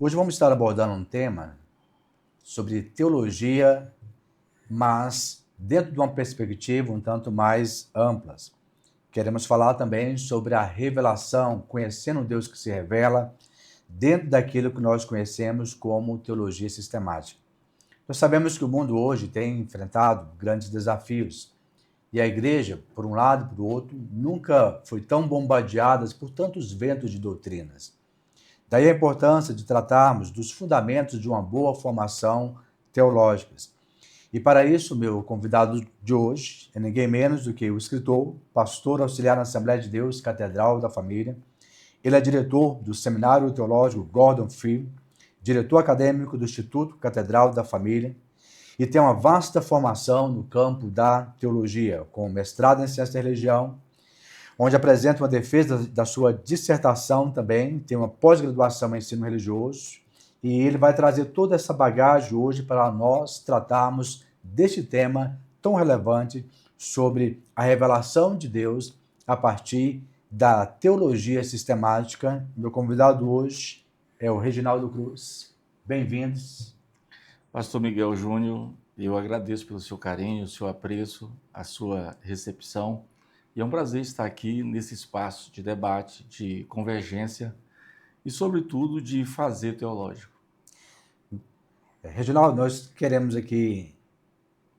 Hoje vamos estar abordando um tema sobre teologia, mas dentro de uma perspectiva um tanto mais ampla. Queremos falar também sobre a revelação, conhecendo o Deus que se revela dentro daquilo que nós conhecemos como teologia sistemática. Nós sabemos que o mundo hoje tem enfrentado grandes desafios e a igreja, por um lado e por outro, nunca foi tão bombardeada por tantos ventos de doutrinas. Daí a importância de tratarmos dos fundamentos de uma boa formação teológica. E para isso, meu convidado de hoje é ninguém menos do que o escritor, pastor auxiliar na Assembleia de Deus, Catedral da Família. Ele é diretor do Seminário Teológico Gordon Fee, diretor acadêmico do Instituto Catedral da Família e tem uma vasta formação no campo da teologia, com mestrado em ciência da religião, onde apresenta uma defesa da sua dissertação também, tem uma pós-graduação em ensino religioso, e ele vai trazer toda essa bagagem hoje para nós tratarmos deste tema tão relevante sobre a revelação de Deus a partir da teologia sistemática. Meu convidado hoje é o Reginaldo Cruz. Bem-vindos. Pastor Miguel Júnior, eu agradeço pelo seu carinho, o seu apreço, a sua recepção. E é um prazer estar aqui nesse espaço de debate, de convergência e, sobretudo, de fazer teológico. Reginaldo, nós queremos aqui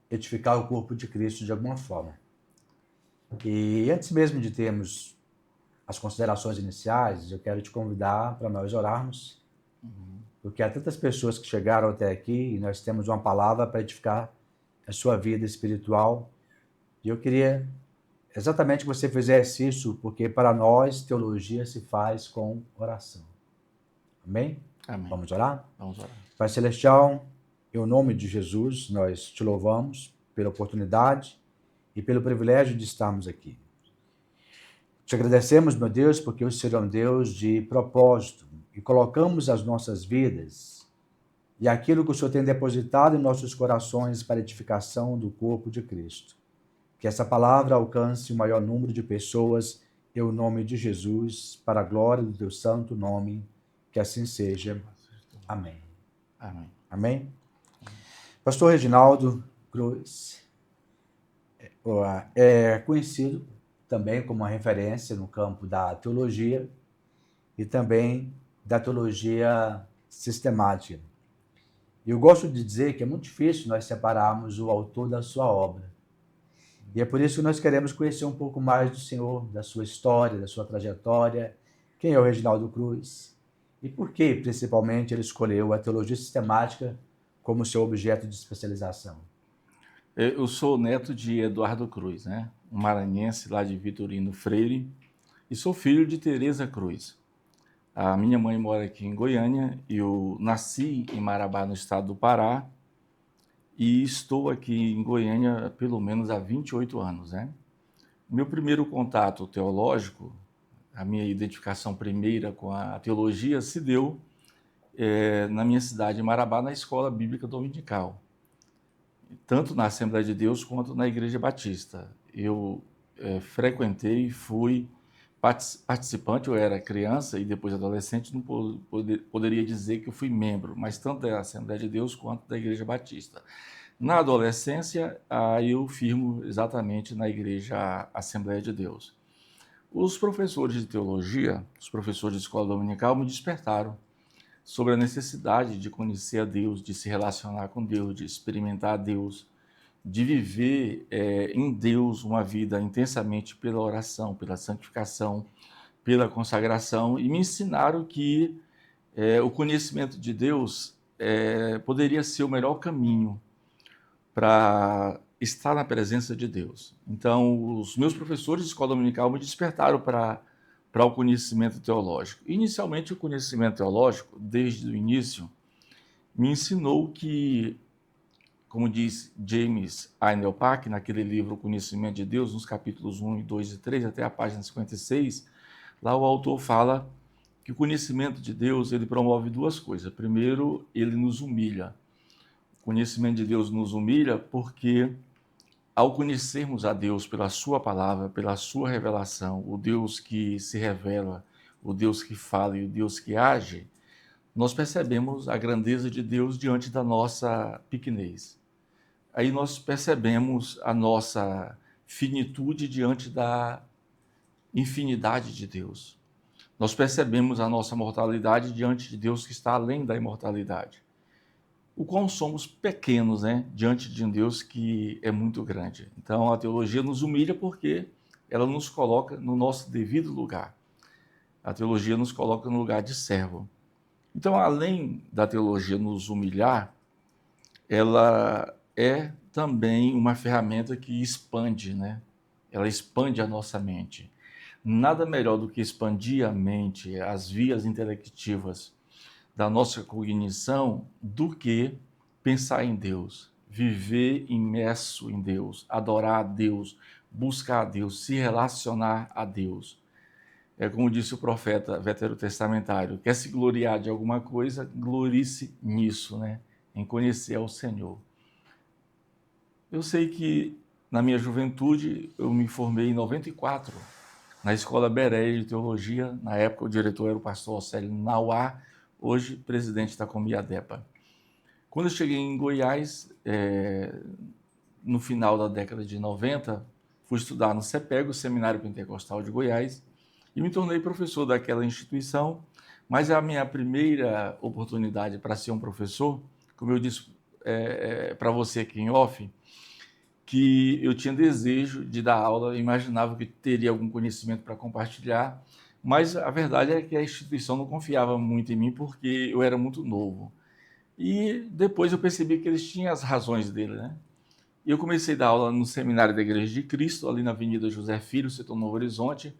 edificar o corpo de Cristo de alguma forma. E antes mesmo de termos as considerações iniciais, eu quero te convidar para nós orarmos, porque há tantas pessoas que chegaram até aqui e nós temos uma palavra para edificar a sua vida espiritual. E eu queria exatamente que você fizesse isso, porque para nós teologia se faz com oração. Amém? Amém. Vamos orar? Vamos orar. Pai Celestial, em nome de Jesus, nós te louvamos pela oportunidade e pelo privilégio de estarmos aqui. Te agradecemos, meu Deus, porque o Senhor é um Deus de propósito e colocamos as nossas vidas e aquilo que o Senhor tem depositado em nossos corações para a edificação do corpo de Cristo. Que essa palavra alcance o maior número de pessoas, em nome de Jesus, para a glória do teu santo nome, que assim seja. Amém. Amém. Amém? Pastor Reginaldo Cruz é conhecido também como uma referência no campo da teologia e também da teologia sistemática. E eu gosto de dizer que é muito difícil nós separarmos o autor da sua obra. E é por isso que nós queremos conhecer um pouco mais do Senhor, da sua história, da sua trajetória. Quem é o Reginaldo Cruz? E por que, principalmente, ele escolheu a teologia sistemática como seu objeto de especialização? Eu sou neto de Eduardo Cruz, um maranhense lá de Vitorino Freire, e sou filho de Tereza Cruz. A minha mãe mora aqui em Goiânia, eu nasci em Marabá, no estado do Pará, e estou aqui em Goiânia pelo menos há 28 anos. Meu primeiro contato teológico, a minha identificação primeira com a teologia se deu na minha cidade, em Marabá, na escola bíblica dominical, tanto na Assembleia de Deus quanto na Igreja Batista. Eu frequentei, fui participante, eu era criança e depois adolescente, não poderia dizer que eu fui membro, mas tanto da Assembleia de Deus quanto da Igreja Batista. Na adolescência, eu firmo exatamente na Igreja Assembleia de Deus. Os professores de teologia, os professores de escola dominical me despertaram sobre a necessidade de conhecer a Deus, de se relacionar com Deus, de experimentar a Deus, de viver em Deus uma vida intensamente pela oração, pela santificação, pela consagração, e me ensinaram que o conhecimento de Deus poderia ser o melhor caminho para estar na presença de Deus. Então, os meus professores de escola dominical me despertaram para o conhecimento teológico. Inicialmente, o conhecimento teológico, desde o início, me ensinou que, como diz James Ainelpack, naquele livro O Conhecimento de Deus, nos capítulos 1, 2 e 3, até a página 56, lá o autor fala que o conhecimento de Deus ele promove duas coisas. Primeiro, ele nos humilha. O conhecimento de Deus nos humilha porque, ao conhecermos a Deus pela sua palavra, pela sua revelação, o Deus que se revela, o Deus que fala e o Deus que age, nós percebemos a grandeza de Deus diante da nossa pequenez. Aí nós percebemos a nossa finitude diante da infinidade de Deus. Nós percebemos a nossa mortalidade diante de Deus que está além da imortalidade. O qual somos pequenos, né, diante de um Deus que é muito grande. Então a teologia nos humilha porque ela nos coloca no nosso devido lugar. A teologia nos coloca no lugar de servo. Então, além da teologia nos humilhar, ela é também uma ferramenta que expande, né? Ela expande a nossa mente. Nada melhor do que expandir a mente, as vias intelectivas da nossa cognição, do que pensar em Deus, viver imerso em Deus, adorar a Deus, buscar a Deus, se relacionar a Deus. É como disse o profeta veterotestamentário: quer se gloriar de alguma coisa, glorie-se nisso, né? Em conhecer ao Senhor. Eu sei que na minha juventude eu me formei em 94 na Escola Bereia de Teologia. Na época o diretor era o pastor Océlio Nauá, hoje presidente da Comiadepa. Quando eu cheguei em Goiás, no final da década de 90, fui estudar no CEPEG, o Seminário Pentecostal de Goiás, e me tornei professor daquela instituição. Mas a minha primeira oportunidade para ser um professor, como eu disse para você aqui em off, que eu tinha desejo de dar aula, imaginava que teria algum conhecimento para compartilhar, mas a verdade é que a instituição não confiava muito em mim porque eu era muito novo. E depois eu percebi que eles tinham as razões dele, né? E eu comecei a dar aula no Seminário da Igreja de Cristo, ali na Avenida José Filho, setor Novo Horizonte.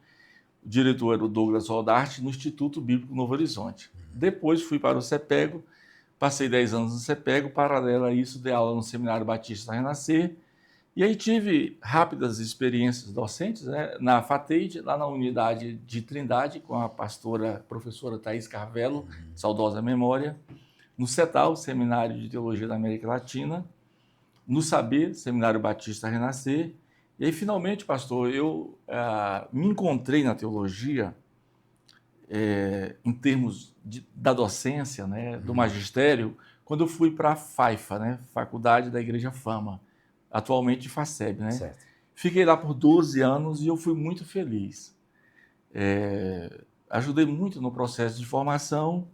O diretor era o Douglas Rodarte, no Instituto Bíblico Novo Horizonte. Depois fui para o CEPEGO, passei 10 anos no CEPEGO, paralelo a isso, dei aula no Seminário Batista Renascer, e aí tive rápidas experiências docentes, né, na FATEID, lá na unidade de Trindade, com a professora Thaís Carvello, saudosa memória, no CETAL, Seminário de Teologia da América Latina, no SABER, Seminário Batista Renascer. E aí, finalmente, pastor, eu me encontrei na teologia, em termos da docência, né, do magistério, quando eu fui para a FAIFA, né, Faculdade da Igreja Fama, atualmente FACEB, né? Certo. Fiquei lá por 12 anos e eu fui muito feliz. Ajudei muito no processo de formação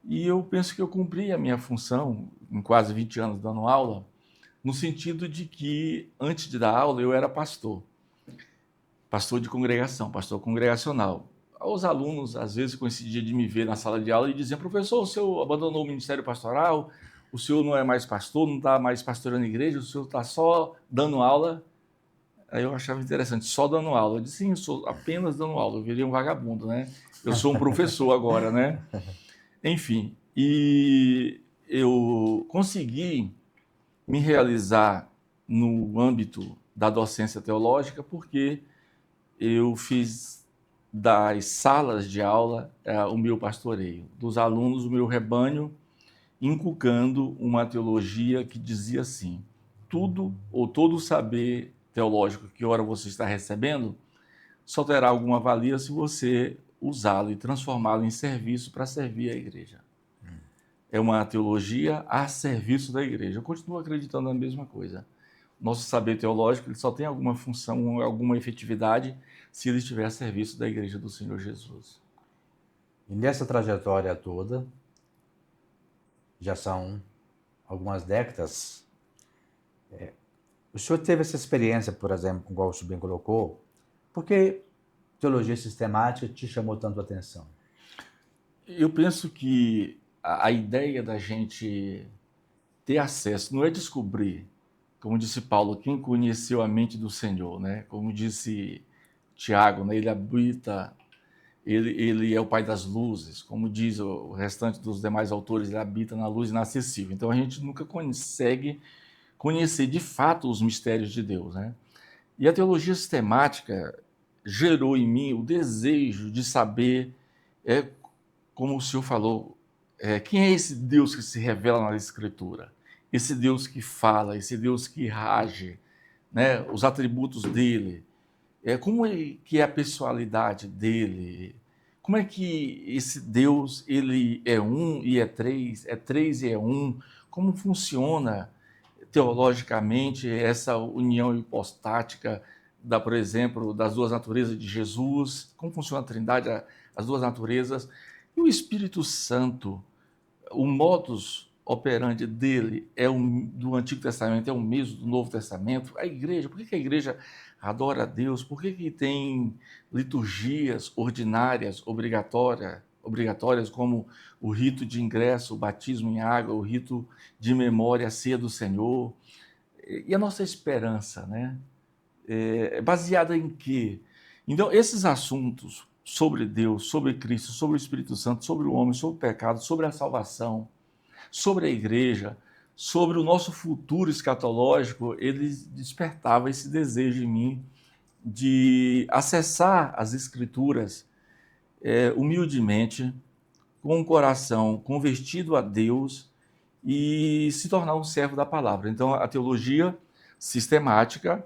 e eu penso que eu cumpri a minha função em quase 20 anos dando aula, no sentido de que, antes de dar aula, eu era pastor de congregação, pastor congregacional. Os alunos, às vezes, coincidiam de me ver na sala de aula e diziam: professor, o senhor abandonou o ministério pastoral, o senhor não é mais pastor, não está mais pastoreando a igreja, o senhor está só dando aula. Aí eu achava interessante, só dando aula. Eu disse: sim, eu sou apenas dando aula, eu virei um vagabundo, né? Eu sou um professor agora, né? Enfim, e eu consegui me realizar no âmbito da docência teológica porque eu fiz das salas de aula o meu pastoreio, dos alunos o meu rebanho, inculcando uma teologia que dizia assim: tudo ou todo saber teológico que ora você está recebendo só terá alguma valia se você usá-lo e transformá-lo em serviço para servir a igreja. É uma teologia a serviço da igreja. Eu continuo acreditando na mesma coisa. Nosso saber teológico ele só tem alguma função, alguma efetividade, se ele estiver a serviço da igreja do Senhor Jesus. E nessa trajetória toda, já são algumas décadas, o senhor teve essa experiência, por exemplo, igual o senhor bem colocou, por que teologia sistemática te chamou tanto a atenção? Eu penso que a ideia da gente ter acesso não é descobrir, como disse Paulo, quem conheceu a mente do Senhor, né? Como disse Tiago, né? Ele é o pai das luzes, como diz o restante dos demais autores, ele habita na luz inacessível. Então a gente nunca consegue conhecer de fato os mistérios de Deus, né? E a teologia sistemática gerou em mim o desejo de saber, como o senhor falou, quem é esse Deus que se revela na Escritura? Esse Deus que fala, esse Deus que age, né? Os atributos dele, como que é a pessoalidade dele, Como é que esse Deus, ele é um e é três e é um? Como funciona teologicamente essa união hipostática, por exemplo, das duas naturezas de Jesus? Como funciona a Trindade, as duas naturezas? E o Espírito Santo, o modus operandi dele do Antigo Testamento é o mesmo do Novo Testamento? A igreja, por que a igreja adora a Deus? Por que tem liturgias ordinárias, obrigatórias, como o rito de ingresso, o batismo em água, o rito de memória, a ceia do Senhor? E a nossa esperança, né? É baseada em quê? Então, esses assuntos sobre Deus, sobre Cristo, sobre o Espírito Santo, sobre o homem, sobre o pecado, sobre a salvação, sobre a igreja, sobre o nosso futuro escatológico, ele despertava esse desejo em mim de acessar as Escrituras humildemente, com o coração convertido a Deus e se tornar um servo da palavra. Então, a teologia sistemática,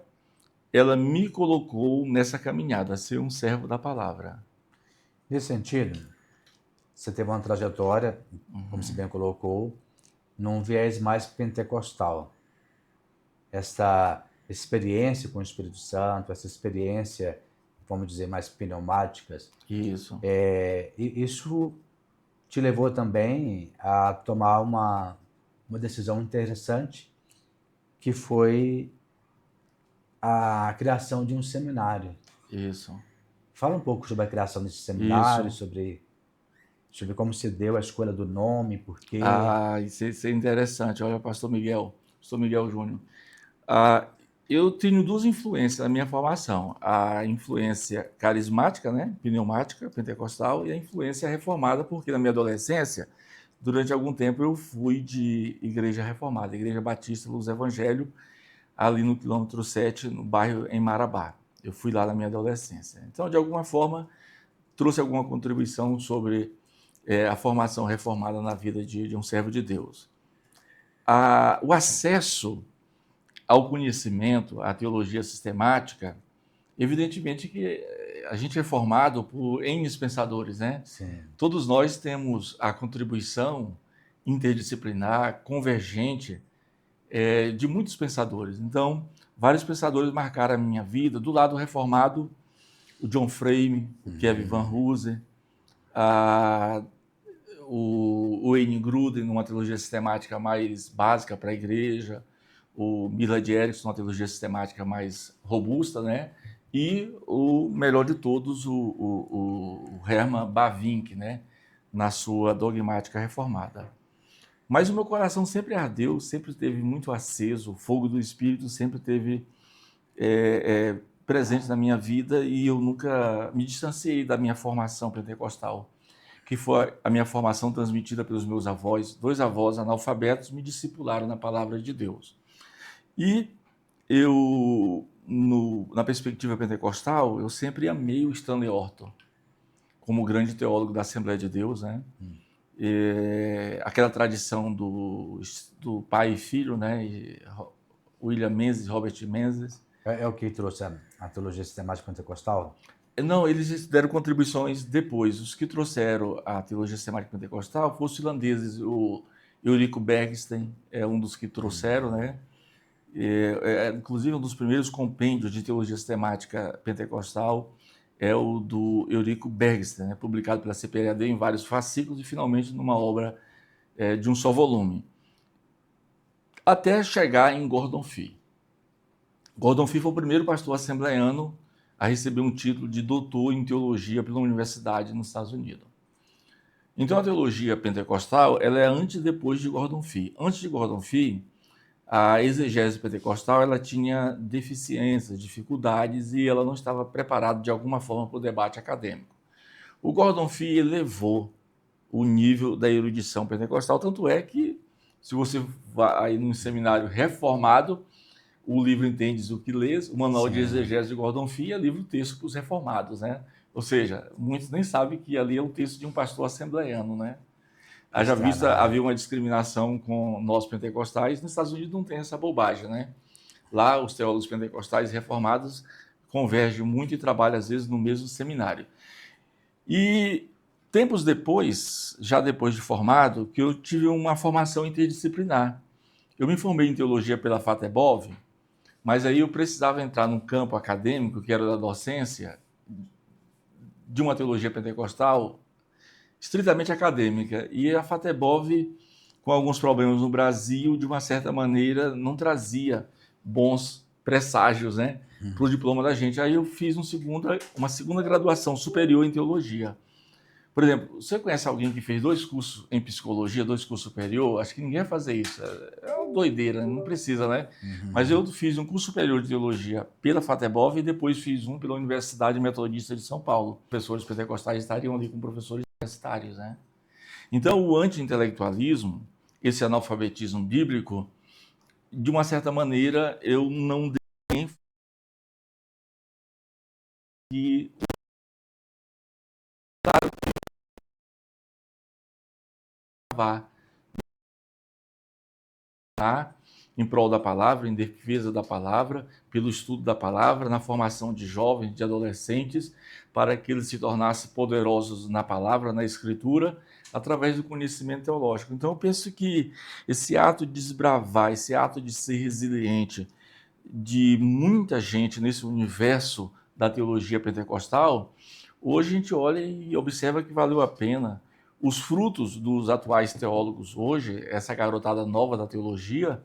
ela me colocou nessa caminhada, a ser um servo da palavra. Nesse sentido, você teve uma trajetória, como você bem colocou, num viés mais pentecostal. Essa experiência com o Espírito Santo, essa experiência, vamos dizer, mais pneumáticas. Isso. Isso te levou também a tomar uma decisão interessante, que foi a criação de um seminário. Isso. Fala um pouco sobre a criação desse seminário, Isso. sobre como se deu a escolha do nome, por quê. Isso é interessante. Olha, pastor Miguel Júnior. Eu tenho duas influências na minha formação. A influência carismática, né, pneumática, pentecostal, e a influência reformada, porque na minha adolescência, durante algum tempo, eu fui de igreja reformada, Igreja Batista Luz Evangelho, ali no quilômetro 7, no bairro em Marabá. Eu fui lá na minha adolescência. Então, de alguma forma, trouxe alguma contribuição sobre a formação reformada na vida de um servo de Deus. O acesso ao conhecimento, à teologia sistemática, evidentemente que a gente é formado por N pensadores, né? Sim. Todos nós temos a contribuição interdisciplinar, convergente, de muitos pensadores. Então, vários pensadores marcaram a minha vida. Do lado reformado, o John Frame, o Kevin Van Hooser, o Wayne Grudem, numa teologia sistemática mais básica para a igreja, o Millard Erickson, uma teologia sistemática mais robusta, né? E o melhor de todos, o Herman Bavinck, né? Na sua dogmática reformada. Mas o meu coração sempre ardeu, sempre esteve muito aceso, o fogo do Espírito sempre esteve presente na minha vida, e eu nunca me distanciei da minha formação pentecostal, que foi a minha formação transmitida pelos meus avós. 2 avós analfabetos me discipularam na palavra de Deus. E eu, na perspectiva pentecostal, eu sempre amei o Stanley Orton, como grande teólogo da Assembleia de Deus, né? Aquela tradição do pai e filho, né? William Menzies, Robert Menzies. É o que trouxe a teologia sistemática pentecostal? Não, eles deram contribuições depois. Os que trouxeram a teologia sistemática pentecostal foram os finlandeses. O Eurico Bergsten é um dos que trouxeram, né? Inclusive, um dos primeiros compêndios de teologia sistemática pentecostal é o do Eurico Bergsten, né? Publicado pela CPAD em vários fascículos e, finalmente, numa obra de um só volume. Até chegar em Gordon Fee. Gordon Fee foi o primeiro pastor assembleiano a receber um título de doutor em teologia pela universidade nos Estados Unidos. Então, a teologia pentecostal ela é antes e depois de Gordon Fee. Antes de Gordon Fee, a exegese pentecostal ela tinha deficiências, dificuldades, e ela não estava preparada de alguma forma para o debate acadêmico. O Gordon Fee elevou o nível da erudição pentecostal, tanto é que, se você vai num seminário reformado, o livro Entendes o que Lês, o Manual de Exegese de Gordon Fee é livro-texto para os reformados, né? Ou seja, muitos nem sabem que ali é um texto de um pastor assembleiano, né? Haja vista, havia uma discriminação com nós pentecostais. Nos Estados Unidos não tem essa bobagem, né? Lá, os teólogos pentecostais reformados convergem muito e trabalham, às vezes, no mesmo seminário. E tempos depois, já depois de formado, que eu tive uma formação interdisciplinar. Eu me formei em teologia pela FATEBOV, mas aí eu precisava entrar num campo acadêmico, que era da docência, de uma teologia pentecostal estritamente acadêmica. E a FATEBOV, com alguns problemas no Brasil, de uma certa maneira, não trazia bons presságios, né, para o diploma da gente. Aí eu fiz uma segunda graduação superior em teologia. Por exemplo, você conhece alguém que fez 2 cursos em psicologia, 2 cursos superior? Acho que ninguém vai fazer isso. É uma doideira, não precisa, né? Mas eu fiz um curso superior de teologia pela FATEBOV e depois fiz um pela Universidade Metodista de São Paulo. Professores pentecostais estariam ali com professores universitários, né? Então, o anti-intelectualismo, esse analfabetismo bíblico, de uma certa maneira, eu não dei que vá em prol da palavra, em defesa da palavra, pelo estudo da palavra, na formação de jovens, de adolescentes, para que eles se tornassem poderosos na palavra, na escritura, através do conhecimento teológico. Então, eu penso que esse ato de desbravar, esse ato de ser resiliente, de muita gente nesse universo da teologia pentecostal, hoje a gente olha e observa que valeu a pena. Os frutos dos atuais teólogos hoje, essa garotada nova da teologia,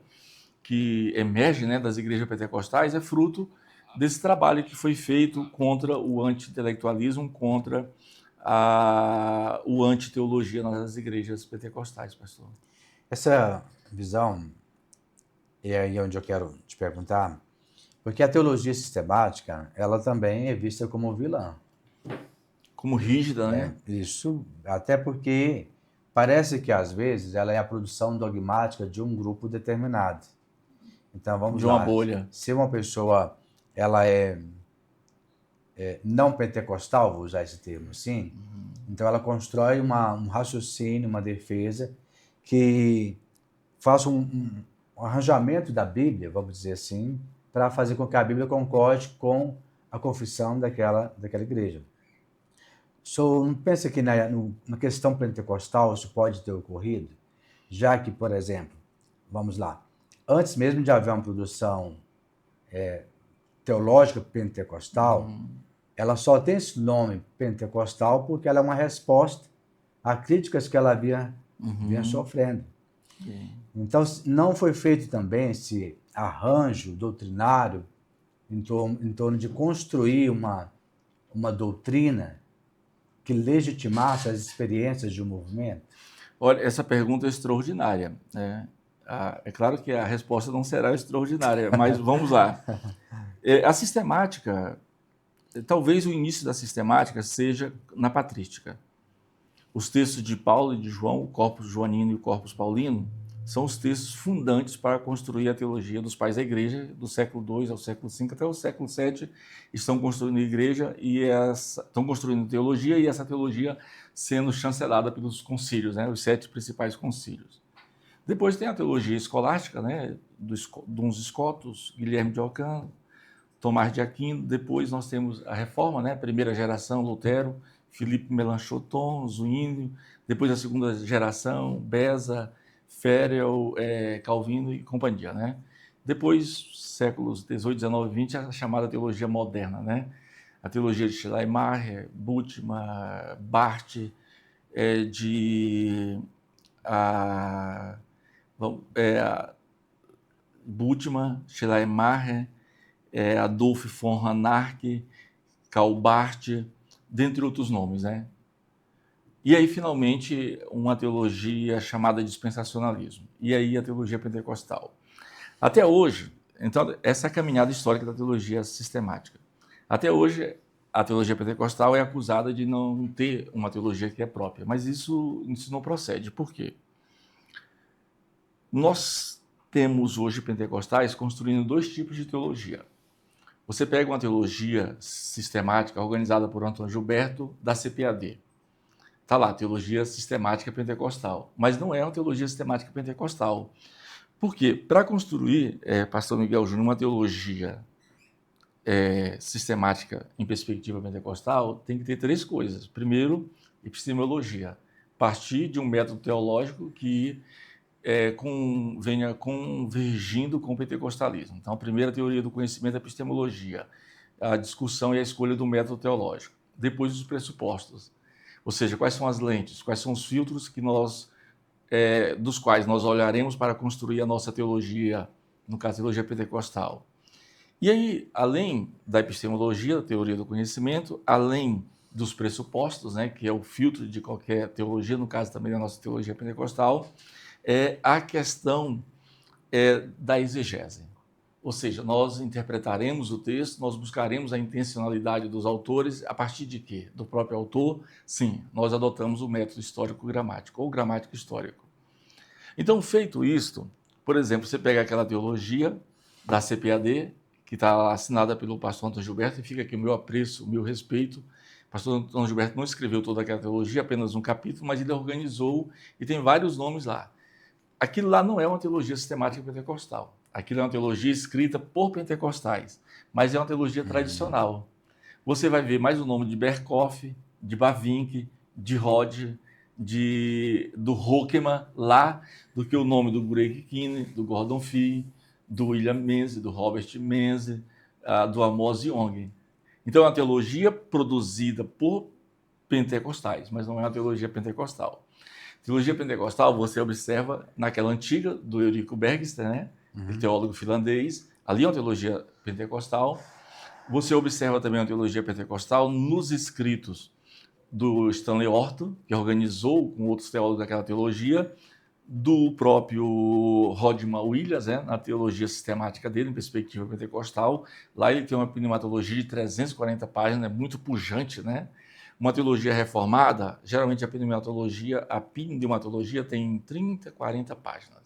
que emerge, né, das igrejas pentecostais, é fruto desse trabalho que foi feito contra o anti-intelectualismo, contra o anti-teologia nas igrejas pentecostais, pastor. Essa visão, é aí onde eu quero te perguntar, porque a teologia sistemática, ela também é vista como vilã. Como rígida, né? Isso, até porque parece que às vezes ela é a produção dogmática de um grupo determinado. Então vamos De uma lá, bolha. se uma pessoa ela é não pentecostal, vou usar esse termo assim, então ela constrói um raciocínio, uma defesa que faça um arranjamento da Bíblia, vamos dizer assim, para fazer com que a Bíblia concorde com a confissão daquela igreja. Não pensa que na questão pentecostal isso pode ter ocorrido? Já que, por exemplo, vamos lá, antes mesmo de haver uma produção teológica pentecostal, ela só tem esse nome pentecostal porque ela é uma resposta a críticas que ela vinha sofrendo. Então, não foi feito também esse arranjo doutrinário em torno de construir uma doutrina que legitimasse as experiências de um movimento? Olha, essa pergunta é extraordinária, né? É claro que a resposta não será extraordinária, mas vamos lá. A sistemática, talvez o início da sistemática seja na patrística. Os textos de Paulo e de João, o Corpus Joanino e o Corpus Paulino, são os textos fundantes para construir a teologia dos pais da igreja, do século II ao século V até o século VII, estão construindo a igreja e estão construindo teologia, e essa teologia sendo chancelada pelos concílios, né, os 7 principais concílios. Depois tem a teologia escolástica, né, dos escotos, Guilherme de Ockham, Tomás de Aquino. Depois nós temos a Reforma, né, primeira geração, Lutero, Filipe Melanchthon, Zwinglio. Depois a segunda geração, Beza, Ferel, Calvino e companhia, né? Depois, séculos 18, 19 e 20, a chamada teologia moderna, né? A teologia de Schleiermacher, Bultmann, Barth, Bultmann, Schleiermacher, Adolf von Harnack, Karl Barth, dentre outros nomes, né? E aí, finalmente, uma teologia chamada dispensacionalismo. E aí, a teologia pentecostal. Até hoje, então, essa é a caminhada histórica da teologia sistemática. Até hoje, a teologia pentecostal é acusada de não ter uma teologia que é própria, mas isso não procede. Por quê? Nós temos hoje pentecostais construindo 2 tipos de teologia. Você pega uma teologia sistemática organizada por Antônio Gilberto, da CPAD. Está lá, teologia sistemática pentecostal. Mas não é uma teologia sistemática pentecostal. Por quê? Para construir, pastor Miguel Júnior, uma teologia sistemática em perspectiva pentecostal tem que ter 3 coisas. Primeiro, epistemologia. Partir de um método teológico que venha convergindo com o pentecostalismo. Então, a primeira teoria do conhecimento é a epistemologia, a discussão e a escolha do método teológico. Depois, os pressupostos, ou seja, quais são as lentes, quais são os filtros que dos quais nós olharemos para construir a nossa teologia, no caso, a teologia pentecostal. E aí, além da epistemologia, da teoria do conhecimento, além dos pressupostos, né, que é o filtro de qualquer teologia, no caso também da nossa teologia pentecostal, a questão da exegese. Ou seja, nós interpretaremos o texto, nós buscaremos a intencionalidade dos autores, a partir de quê? Do próprio autor? Sim, nós adotamos o método histórico-gramático, ou gramático histórico. Então, feito isto, por exemplo, você pega aquela teologia da CPAD, que está assinada pelo pastor Antônio Gilberto, e fica aqui o meu apreço, o meu respeito. O pastor Antônio Gilberto não escreveu toda aquela teologia, apenas um capítulo, mas ele organizou e tem vários nomes lá. Aquilo lá não é uma teologia sistemática pentecostal. Aquilo é uma teologia escrita por pentecostais, mas é uma teologia tradicional. Você vai ver mais o nome de Berkhoff, de Bavinck, de Rod, do Hoekema lá, do que o nome do Greg Keane, do Gordon Fee, do William Menzies, do Robert Menzies, do Amos Young. Então é uma teologia produzida por pentecostais, mas não é uma teologia pentecostal. Teologia pentecostal você observa naquela antiga do Eurico Bergster, né? Teólogo finlandês, ali é uma teologia pentecostal. Você observa também uma teologia pentecostal nos escritos do Stanley Orton, que organizou com outros teólogos daquela teologia, do próprio Rodman Williams, né, na teologia sistemática dele, em perspectiva pentecostal. Lá ele tem uma pneumatologia de 340 páginas, é muito pujante, né? Uma teologia reformada, geralmente a pneumatologia tem 30, 40 páginas.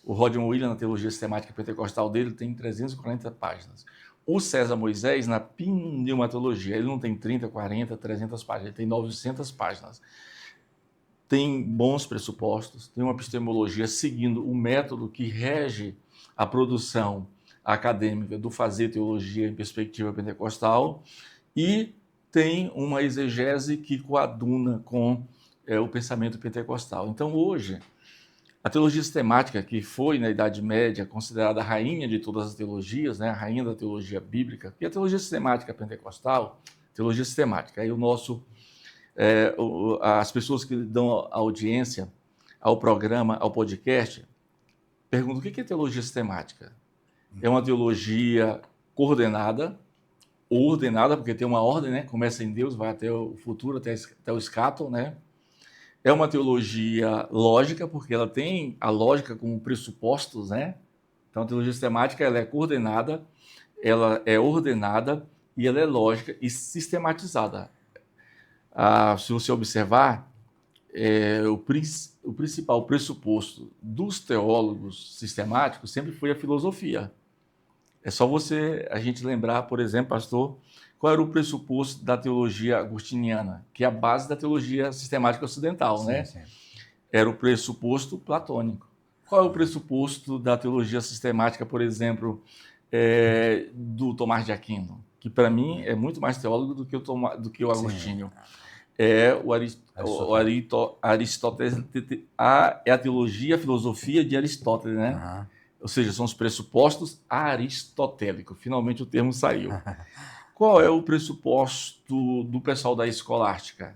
O Rodman Williams, na teologia sistemática pentecostal dele, tem 340 páginas. O César Moisés, na pneumatologia, ele não tem 30, 40, 300 páginas, ele tem 900 páginas. Tem bons pressupostos, tem uma epistemologia seguindo o método que rege a produção acadêmica do fazer teologia em perspectiva pentecostal e tem uma exegese que coaduna com o pensamento pentecostal. Então, hoje, a teologia sistemática, que foi, na Idade Média, considerada a rainha de todas as teologias, né, a rainha da teologia bíblica, que é a teologia sistemática pentecostal, teologia sistemática. Aí as pessoas que dão audiência ao programa, ao podcast, perguntam o que é teologia sistemática? É uma teologia coordenada, ou ordenada, porque tem uma ordem, né? Começa em Deus, vai até o futuro, até o escato, né? É uma teologia lógica, porque ela tem a lógica como pressupostos, né? Então, a teologia sistemática ela é coordenada, ela é ordenada e ela é lógica e sistematizada. Se você observar, o principal pressuposto dos teólogos sistemáticos sempre foi a filosofia. É só a gente lembrar, por exemplo, pastor, qual era o pressuposto da teologia agostiniana, que é a base da teologia sistemática ocidental, Sim, né? sim. Era o pressuposto platônico. Qual é o pressuposto da teologia sistemática, por exemplo, do Tomás de Aquino, que para mim é muito mais teólogo do que o Agostinho? É Aristóteles, é a teologia, a filosofia de Aristóteles, né? Uhum. Ou seja, são os pressupostos aristotélicos. Finalmente o termo saiu. Qual é o pressuposto do pessoal da escolástica?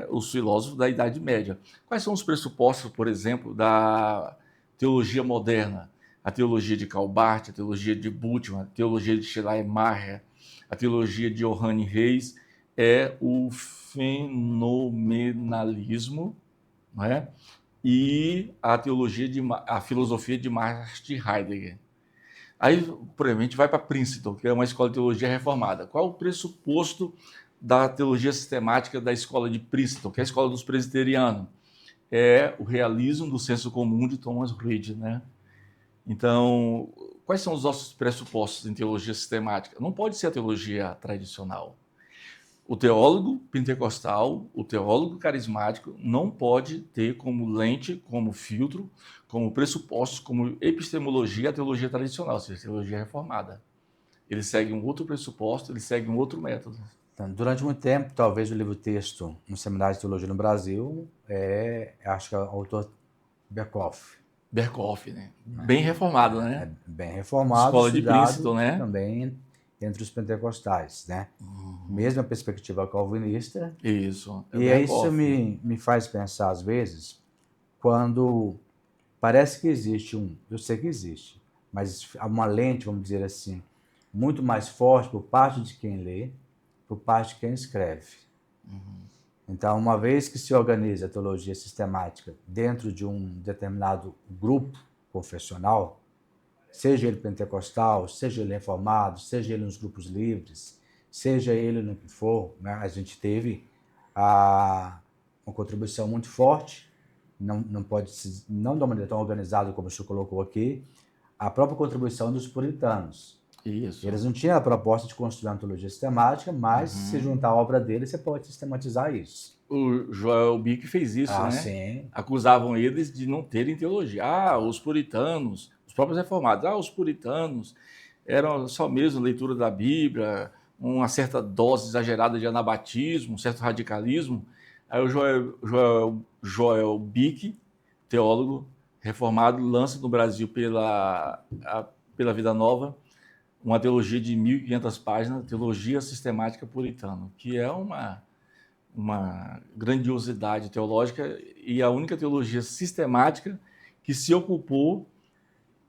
Os filósofos da Idade Média. Quais são os pressupostos, por exemplo, da teologia moderna? A teologia de Calbart, a teologia de Bultmann, a teologia de Schleiermacher, a teologia de Johann Reis, é o fenomenalismo, não é? E a filosofia de Martin Heidegger. Aí, provavelmente, vai para Princeton, que é uma escola de teologia reformada. Qual é o pressuposto da teologia sistemática da escola de Princeton, que é a escola dos presbiterianos? É o realismo do senso comum de Thomas Reid, né? Então, quais são os nossos pressupostos em teologia sistemática? Não pode ser a teologia tradicional. O teólogo pentecostal, o teólogo carismático, não pode ter como lente, como filtro, como pressupostos, como epistemologia a teologia tradicional, ou seja, a teologia reformada. ele segue um outro pressuposto, ele segue um outro método. Então, durante muito tempo, talvez o livro-texto no Seminário de Teologia no Brasil acho que é o autor Berkoff. Berkoff, né? Bem reformado, né? É bem reformado, Escola de estudado Princeton, né? também entre os pentecostais, né? Mesma perspectiva calvinista. Isso. E isso me faz pensar, às vezes, quando parece que existe eu sei que existe, mas há uma lente, vamos dizer assim, muito mais forte por parte de quem lê, por parte de quem escreve. Então, uma vez que se organiza a teologia sistemática dentro de um determinado grupo confessional, seja ele pentecostal, seja ele reformado, seja ele nos grupos livres, seja ele no que for, né? A gente teve uma contribuição muito forte, não pode não de uma maneira tão organizada como o senhor colocou aqui, a própria contribuição dos puritanos. Isso. Eles não tinham a proposta de construir uma teologia sistemática, mas se juntar à obra deles, você pode sistematizar isso. O Joel Bick fez isso, né? Sim. Acusavam eles de não terem teologia. Os puritanos, os próprios reformados, os puritanos eram só mesmo leitura da Bíblia, uma certa dose exagerada de anabatismo, um certo radicalismo. Aí o Joel Bick, teólogo reformado, lança no Brasil pela Vida Nova uma teologia de 1.500 páginas, Teologia Sistemática Puritana, que é uma grandiosidade teológica e a única teologia sistemática que se ocupou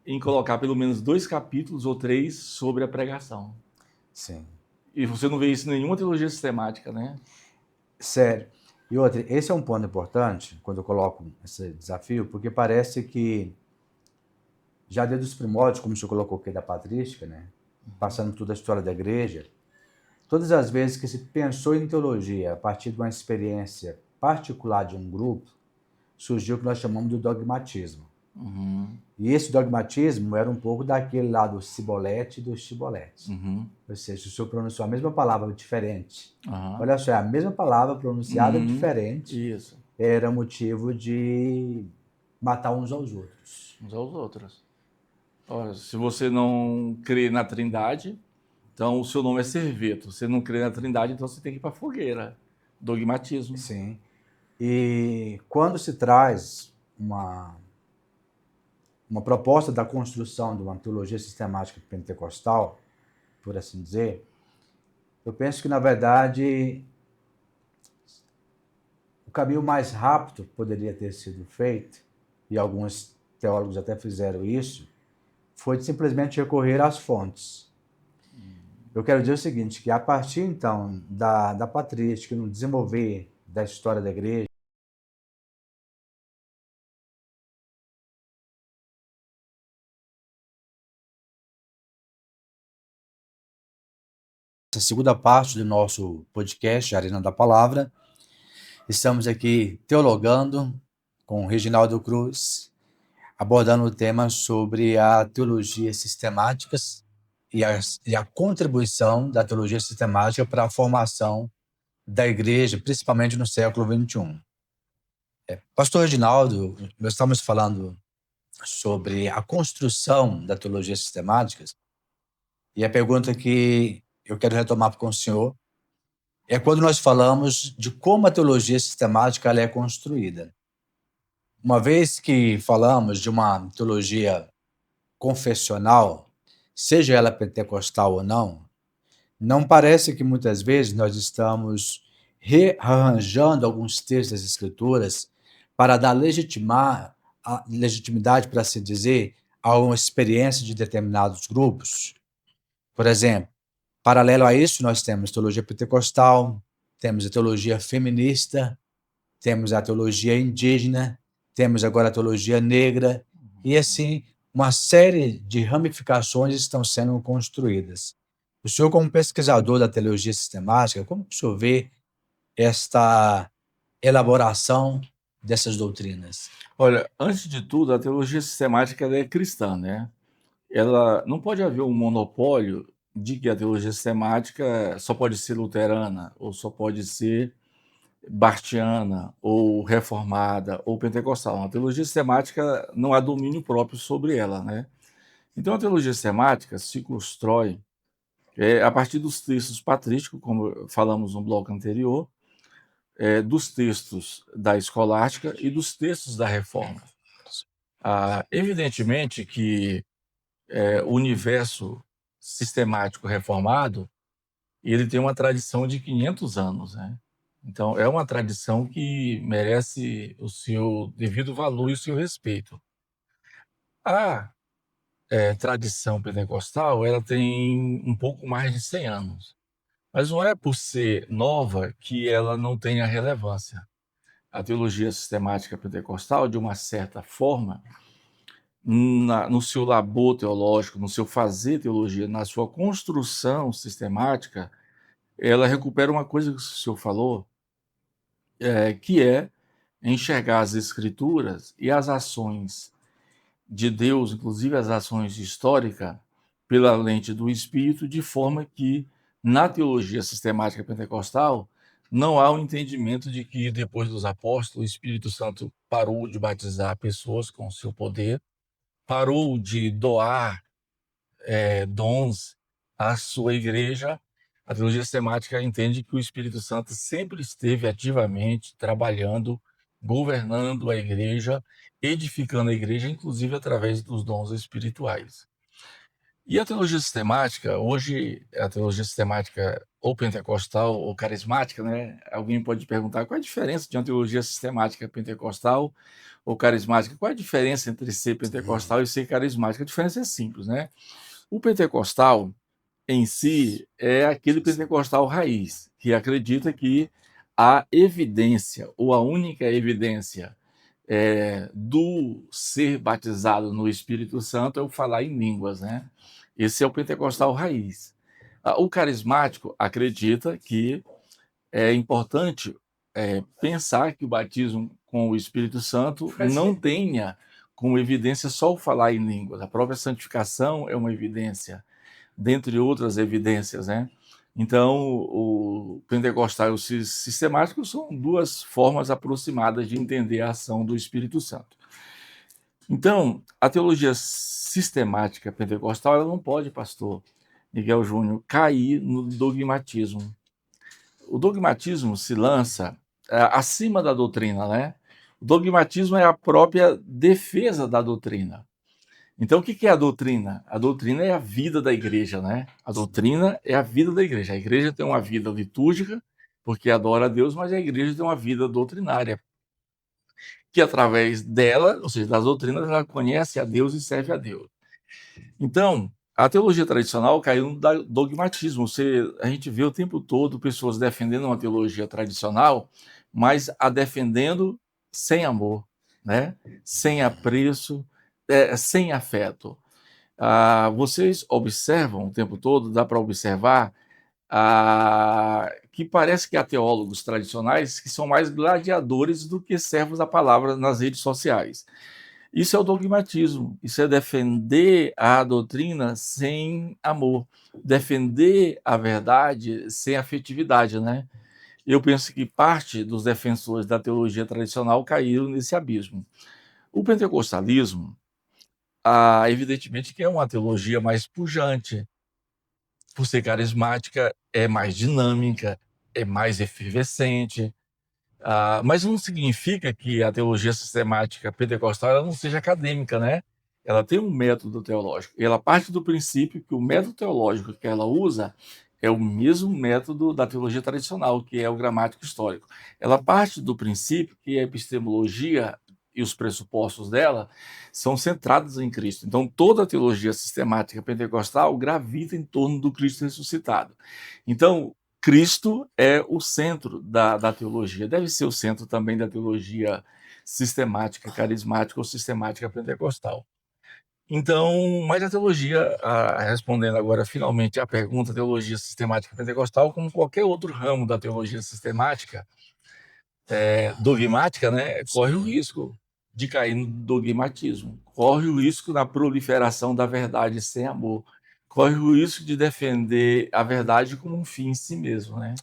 em colocar pelo menos 2 capítulos ou 3 sobre a pregação. Sim. E você não vê isso em nenhuma teologia sistemática, né? Sério. E outra, esse é um ponto importante, quando eu coloco esse desafio, porque parece que já desde os primórdios, como o senhor colocou aqui da patrística, né? Passando por toda a história da igreja, todas as vezes que se pensou em teologia a partir de uma experiência particular de um grupo, surgiu o que nós chamamos de dogmatismo. E esse dogmatismo era um pouco daquele lá do cibolete e do chibolete. Ou seja, o senhor pronunciou a mesma palavra diferente. Olha só, a mesma palavra pronunciada diferente. Isso. Era motivo de matar uns aos outros. Uns aos outros. Olha, se você não crê na Trindade, então o seu nome é Serveto. Você não crê na Trindade, então você tem que ir para a fogueira. Dogmatismo. Sim. E quando se traz uma proposta da construção de uma teologia sistemática pentecostal, por assim dizer, eu penso que, na verdade, o caminho mais rápido poderia ter sido feito, e alguns teólogos até fizeram isso, foi de simplesmente recorrer às fontes. Eu quero dizer o seguinte, que a partir, então, da patrística, no desenvolver da história da igreja, essa segunda parte do nosso podcast, Arena da Palavra, estamos aqui teologando com Reginaldo Cruz, abordando o tema sobre a teologia sistemática e a contribuição da teologia sistemática para a formação da igreja, principalmente no século XXI. Pastor Reginaldo, nós estamos falando sobre a construção da teologia sistemática, e a pergunta que eu quero retomar com o senhor é quando nós falamos de como a teologia sistemática ela é construída. Uma vez que falamos de uma teologia confessional, seja ela pentecostal ou não parece que muitas vezes nós estamos rearranjando alguns textos das Escrituras para dar legitimidade, para assim dizer, a uma experiência de determinados grupos? Por exemplo, paralelo a isso, nós temos teologia pentecostal, temos a teologia feminista, temos a teologia indígena, temos agora a teologia negra, e assim, uma série de ramificações estão sendo construídas. O senhor, como pesquisador da teologia sistemática, como o senhor vê esta elaboração dessas doutrinas? Olha, antes de tudo, a teologia sistemática ela é cristã, né? Ela não pode haver um monopólio de que a teologia sistemática só pode ser luterana, ou só pode ser bartiana, ou reformada, ou pentecostal. A teologia sistemática não há domínio próprio sobre ela, né? Então a teologia sistemática se constrói A partir dos textos patrísticos, como falamos no bloco anterior, dos textos da escolástica e dos textos da reforma. Evidentemente que o universo sistemático reformado, ele tem uma tradição de 500 anos, né? Então, é uma tradição que merece o seu devido valor e o seu respeito. A tradição pentecostal, ela tem um pouco mais de 100 anos, mas não é por ser nova que ela não tenha relevância. A teologia sistemática pentecostal, de uma certa forma, no seu labor teológico, no seu fazer teologia, na sua construção sistemática, ela recupera uma coisa que o senhor falou, que é enxergar as escrituras e as ações de Deus, inclusive as ações históricas, pela lente do Espírito, de forma que, na teologia sistemática pentecostal, não há o entendimento de que, depois dos apóstolos, o Espírito Santo parou de batizar pessoas com o seu poder, parou de doar dons à sua igreja. A teologia sistemática entende que o Espírito Santo sempre esteve ativamente trabalhando, governando a igreja, edificando a igreja, inclusive através dos dons espirituais. E a teologia sistemática, hoje, a teologia sistemática ou pentecostal ou carismática, né? Alguém pode perguntar qual é a diferença de uma teologia sistemática pentecostal ou carismática? Qual é a diferença entre ser pentecostal e ser carismática? A diferença é simples, né? O pentecostal, em si, é aquele pentecostal raiz, que acredita que a evidência, ou a única evidência do ser batizado no Espírito Santo é o falar em línguas, né? Esse é o pentecostal raiz. O carismático acredita que é importante pensar que o batismo com o Espírito Santo não tenha como evidência só o falar em línguas. A própria santificação é uma evidência, dentre outras evidências, né? Então, o pentecostal e o sistemático são duas formas aproximadas de entender a ação do Espírito Santo. Então, a teologia sistemática pentecostal, ela não pode, pastor Miguel Júnior, cair no dogmatismo. O dogmatismo se lança acima da doutrina, né? O dogmatismo é a própria defesa da doutrina. Então, o que é a doutrina? A doutrina é a vida da igreja, né? A doutrina é a vida da igreja. A igreja tem uma vida litúrgica, porque adora a Deus, mas a igreja tem uma vida doutrinária, que através dela, ou seja, das doutrinas, ela conhece a Deus e serve a Deus. Então, a teologia tradicional caiu no dogmatismo. A gente vê o tempo todo pessoas defendendo uma teologia tradicional, mas a defendendo sem amor, né? Sem apreço, sem afeto. Vocês observam o tempo todo, dá para observar que parece que há teólogos tradicionais que são mais gladiadores do que servos da palavra nas redes sociais. Isso é o dogmatismo, isso é defender a doutrina sem amor, defender a verdade sem afetividade, né? Eu penso que parte dos defensores da teologia tradicional caíram nesse abismo. O pentecostalismo, evidentemente que é uma teologia mais pujante, por ser carismática, é mais dinâmica, é mais efervescente, mas não significa que a teologia sistemática pentecostal ela não seja acadêmica, né? Ela tem um método teológico. E ela parte do princípio que o método teológico que ela usa é o mesmo método da teologia tradicional, que é o gramático histórico. Ela parte do princípio que a epistemologia e os pressupostos dela são centrados em Cristo. Então, toda a teologia sistemática pentecostal gravita em torno do Cristo ressuscitado. Então, Cristo é o centro da teologia, deve ser o centro também da teologia sistemática, carismática ou sistemática pentecostal. Então, mas a teologia, respondendo agora finalmente à pergunta, a teologia sistemática pentecostal, como qualquer outro ramo da teologia sistemática, dogmática, né, corre o risco de cair no dogmatismo, corre o risco da proliferação da verdade sem amor, corre o risco de defender a verdade como um fim em si mesmo, né?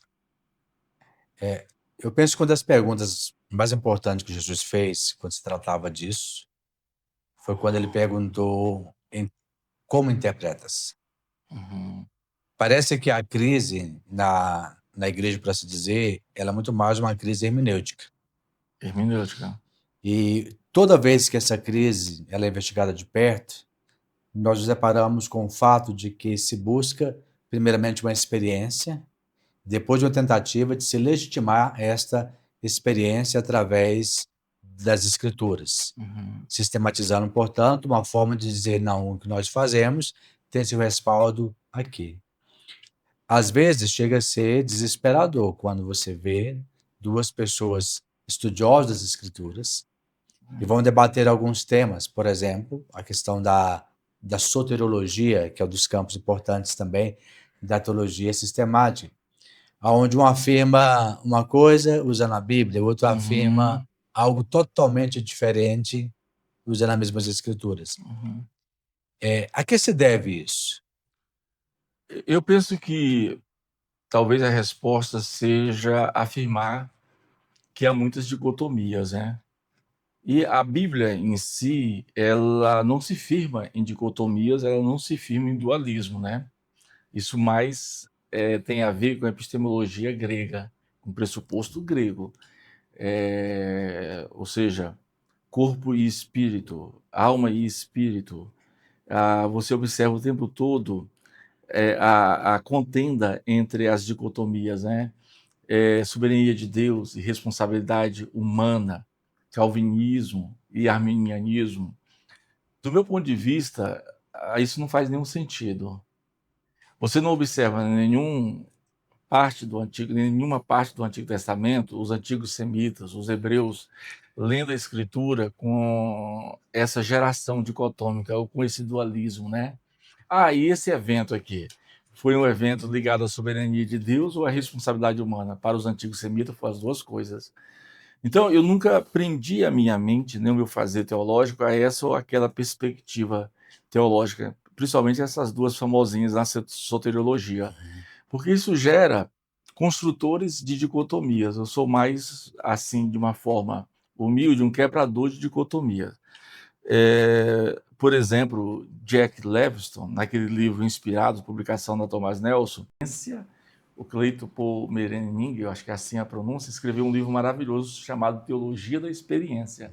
Eu penso que uma das perguntas mais importantes que Jesus fez quando se tratava disso foi quando ele perguntou como interpretas. Uhum. Parece que a crise na igreja, para se dizer, ela é muito mais uma crise hermenêutica. Hermenêutica. E toda vez que essa crise ela é investigada de perto, nós nos deparamos com o fato de que se busca, primeiramente, uma experiência, depois de uma tentativa de se legitimar esta experiência através das escrituras, sistematizando, portanto, uma forma de dizer, não, o que nós fazemos tem esse respaldo aqui. Às vezes chega a ser desesperador quando você vê duas pessoas estudiosas das escrituras e vão debater alguns temas, por exemplo, a questão da soteriologia, que é um dos campos importantes também da teologia sistemática, onde um afirma uma coisa usando a Bíblia, o outro afirma algo totalmente diferente usando as mesmas escrituras. A que se deve isso? Eu penso que talvez a resposta seja afirmar que há muitas dicotomias, né? E a Bíblia em si, ela não se firma em dicotomias, ela não se firma em dualismo, né? Isso mais tem a ver com a epistemologia grega, com o pressuposto grego. Ou seja, corpo e espírito, alma e espírito. Você observa o tempo todo a contenda entre as dicotomias, né? Soberania de Deus e responsabilidade humana, calvinismo e arminianismo. Do meu ponto de vista, isso não faz nenhum sentido. Você não observa nenhuma parte do Antigo Testamento, os antigos semitas, os hebreus, lendo a Escritura com essa geração dicotômica, ou com esse dualismo, né? E esse evento aqui foi um evento ligado à soberania de Deus ou à responsabilidade humana? Para os antigos semitas, foram as duas coisas. Então, eu nunca prendi a minha mente, nem o meu fazer teológico, a essa ou aquela perspectiva teológica, principalmente essas duas famosinhas na soteriologia, porque isso gera construtores de dicotomias. Eu sou mais, assim, de uma forma humilde, um quebrador de dicotomias. Por exemplo, Jack Leviston, naquele livro Inspirados, publicação da Thomas Nelson, o Cleito Pomerening, eu acho que é assim a pronúncia, escreveu um livro maravilhoso chamado Teologia da Experiência.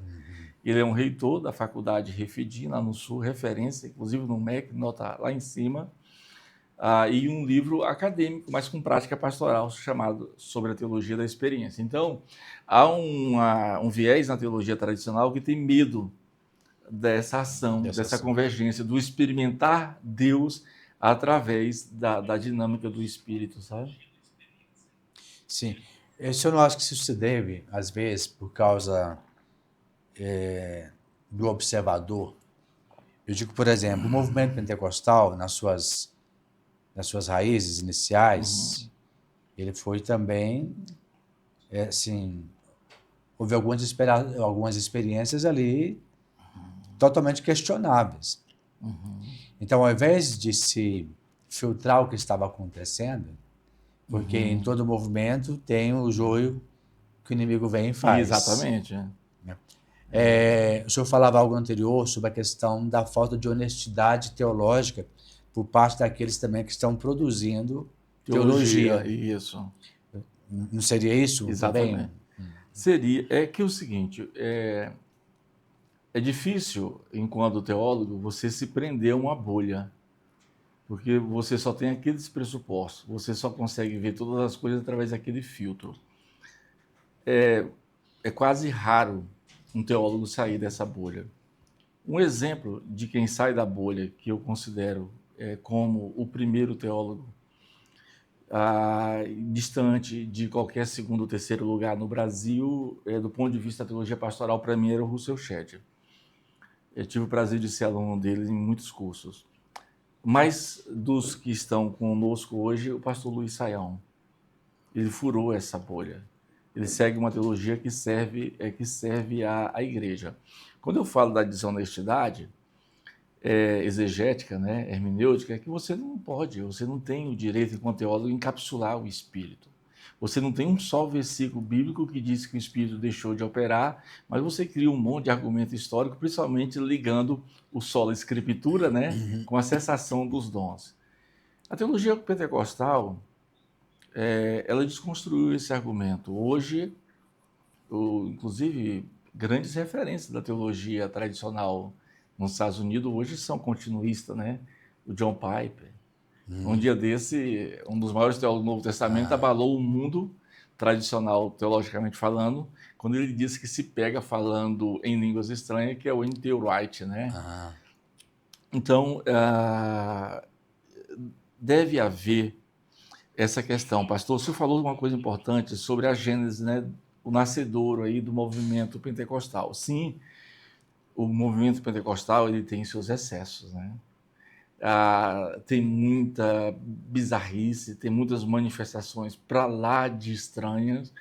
Ele é um reitor da faculdade Refidi, lá no Sul, referência, inclusive no MEC, nota lá em cima, e um livro acadêmico, mas com prática pastoral, chamado Sobre a Teologia da Experiência. Então, há um viés na teologia tradicional que tem medo dessa ação, dessa convergência, do experimentar Deus através da dinâmica do Espírito, sabe? Sim. Eu só não acho que isso se deve, às vezes, por causa do observador. Eu digo, por exemplo, o movimento pentecostal, nas suas raízes iniciais, ele foi também, assim, houve algumas experiências ali totalmente questionáveis. Então, ao invés de se filtrar o que estava acontecendo, porque em todo movimento tem o joio que o inimigo vem e faz. Exatamente. O senhor falava algo anterior sobre a questão da falta de honestidade teológica por parte daqueles também que estão produzindo teologia. Isso. Não seria isso Exatamente. também? Seria. É que é o seguinte, é difícil, enquanto teólogo, você se prender a uma bolha, porque você só tem aqueles pressupostos, você só consegue ver todas as coisas através daquele filtro. É quase raro um teólogo sair dessa bolha. Um exemplo de quem sai da bolha, que eu considero como o primeiro teólogo, distante de qualquer segundo ou terceiro lugar no Brasil, do ponto de vista da teologia pastoral, para mim era o Russell Shedd. Eu tive o prazer de ser aluno dele em muitos cursos. Mas dos que estão conosco hoje, o pastor Luiz Saião, ele furou essa bolha. Ele segue uma teologia que serve à igreja. Quando eu falo da desonestidade exegética, né, hermenêutica, é que você não tem o direito, enquanto teólogo, de encapsular o Espírito. Você não tem um só versículo bíblico que diz que o Espírito deixou de operar, mas você cria um monte de argumento histórico, principalmente ligando o sola escritura, né, com a cessação dos dons. A teologia pentecostal, ela desconstruiu esse argumento. Hoje, inclusive, grandes referências da teologia tradicional nos Estados Unidos hoje são continuistas, né? O John Piper. Um dia desse, um dos maiores teólogos do Novo Testamento abalou o mundo tradicional, teologicamente falando, quando ele disse que se pega falando em línguas estranhas, que é o N.T. Wright, né? Então, deve haver essa questão. Pastor, você falou uma coisa importante sobre a gênese, né? O nascedouro aí do movimento pentecostal. Sim, o movimento pentecostal ele tem seus excessos, né? Tem muita bizarrice, tem muitas manifestações para lá de estranhas,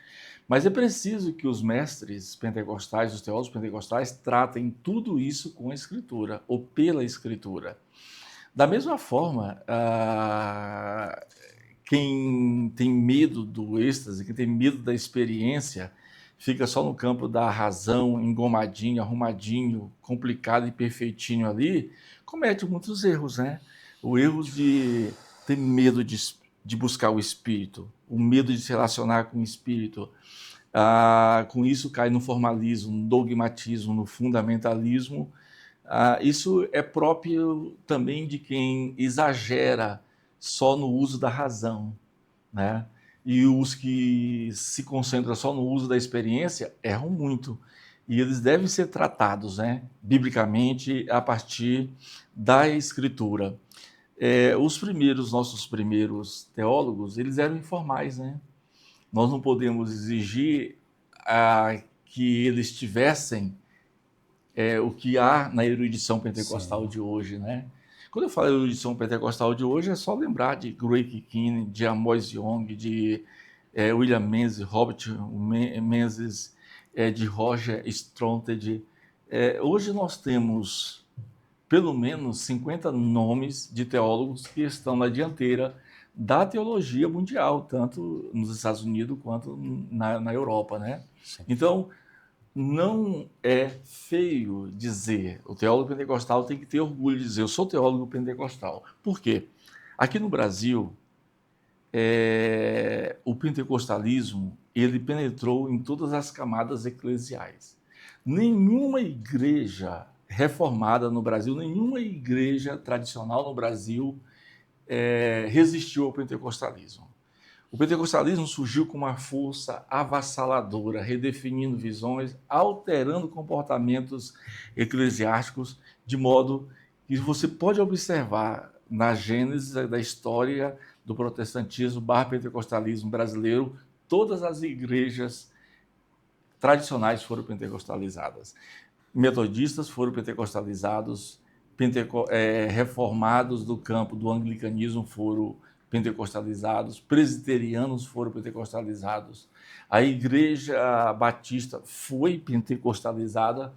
mas é preciso que os mestres pentecostais, os teólogos pentecostais, tratem tudo isso com a Escritura, ou pela Escritura. Da mesma forma, quem tem medo do êxtase, quem tem medo da experiência, fica só no campo da razão, engomadinho, arrumadinho, complicado e perfeitinho ali, comete muitos erros, né? O erro de ter medo de buscar o Espírito, o medo de se relacionar com o Espírito. Com isso cai no formalismo, no dogmatismo, no fundamentalismo. Isso é próprio também de quem exagera só no uso da razão, né? E os que se concentram só no uso da experiência erram muito. E eles devem ser tratados, né, biblicamente, a partir da Escritura. Nossos primeiros teólogos, eles eram informais, né? Nós não podemos exigir que eles tivessem o que há na erudição pentecostal Sim. de hoje, né? Quando eu falo erudição pentecostal de hoje, é só lembrar de Greg Kinne, de Amos Young, de William Menzies, Robert Menzies, de Roger Stronted. Hoje nós temos pelo menos 50 nomes de teólogos que estão na dianteira da teologia mundial, tanto nos Estados Unidos quanto na Europa, né? Sim. Então, não é feio dizer, o teólogo pentecostal tem que ter orgulho de dizer, eu sou teólogo pentecostal. Por quê? Aqui no Brasil, o pentecostalismo, ele penetrou em todas as camadas eclesiais. Nenhuma igreja reformada no Brasil, nenhuma igreja tradicional no Brasil resistiu ao pentecostalismo. O pentecostalismo surgiu com uma força avassaladora, redefinindo visões, alterando comportamentos eclesiásticos, de modo que você pode observar na gênese da história do protestantismo / pentecostalismo brasileiro, todas as igrejas tradicionais foram pentecostalizadas. Metodistas foram pentecostalizados, reformados do campo do anglicanismo foram pentecostalizados, presbiterianos foram pentecostalizados, a igreja batista foi pentecostalizada.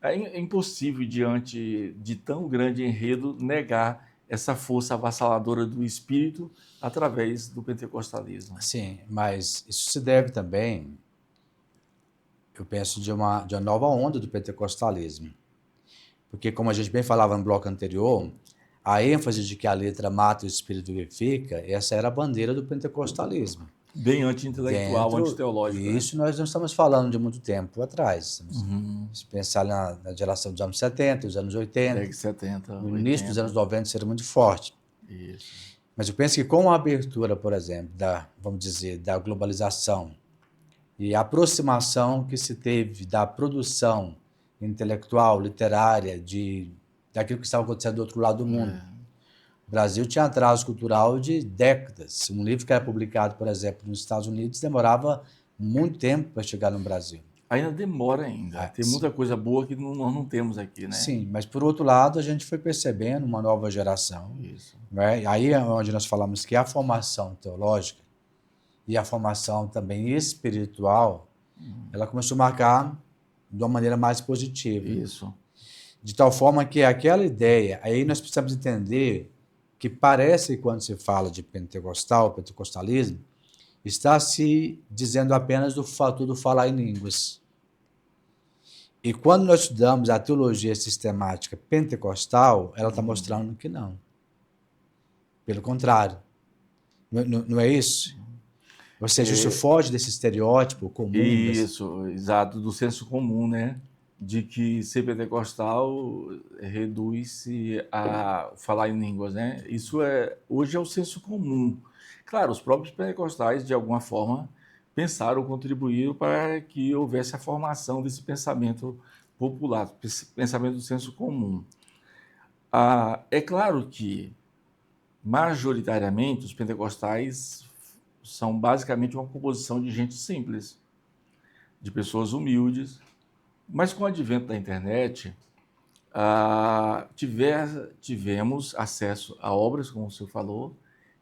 É impossível, diante de tão grande enredo, negar essa força avassaladora do Espírito através do pentecostalismo. Sim, mas isso se deve também, eu penso, de uma nova onda do pentecostalismo. Porque, como a gente bem falava no bloco anterior, a ênfase de que a letra mata e o espírito vivifica, essa era a bandeira do pentecostalismo. Bem anti-intelectual, antiteológico. Isso nós não estamos falando de muito tempo atrás. Se pensar na geração dos anos 70, dos anos 80, 70, no 80. início dos anos 90 seria muito forte. Isso. Mas eu penso que com a abertura, por exemplo, vamos dizer, da globalização e a aproximação que se teve da produção intelectual, literária, daquilo que estava acontecendo do outro lado do mundo. O Brasil tinha atraso cultural de décadas. Um livro que era publicado, por exemplo, nos Estados Unidos demorava muito tempo para chegar no Brasil. Ainda demora ainda. Tem muita coisa boa que nós não temos aqui, né? Sim, mas por outro lado a gente foi percebendo uma nova geração. Isso. Né? Aí é onde nós falamos que a formação teológica e a formação também espiritual, ela começou a marcar de uma maneira mais positiva. Isso. De tal forma que aquela ideia, aí nós precisamos entender que parece que quando se fala de pentecostalismo, está se dizendo apenas do fato do falar em línguas. E quando nós estudamos a teologia sistemática pentecostal, ela está mostrando que não. Pelo contrário. Não é isso? Ou seja, isso foge desse estereótipo comum. Isso, exato, do senso comum, né? De que ser pentecostal reduz-se a falar em línguas, né? Hoje é o senso comum. Claro, os próprios pentecostais, de alguma forma, pensaram, contribuíram para que houvesse a formação desse pensamento popular, esse pensamento do senso comum. É claro que, majoritariamente, os pentecostais são basicamente uma composição de gente simples, de pessoas humildes, mas com o advento da internet, tivemos acesso a obras, como o senhor falou,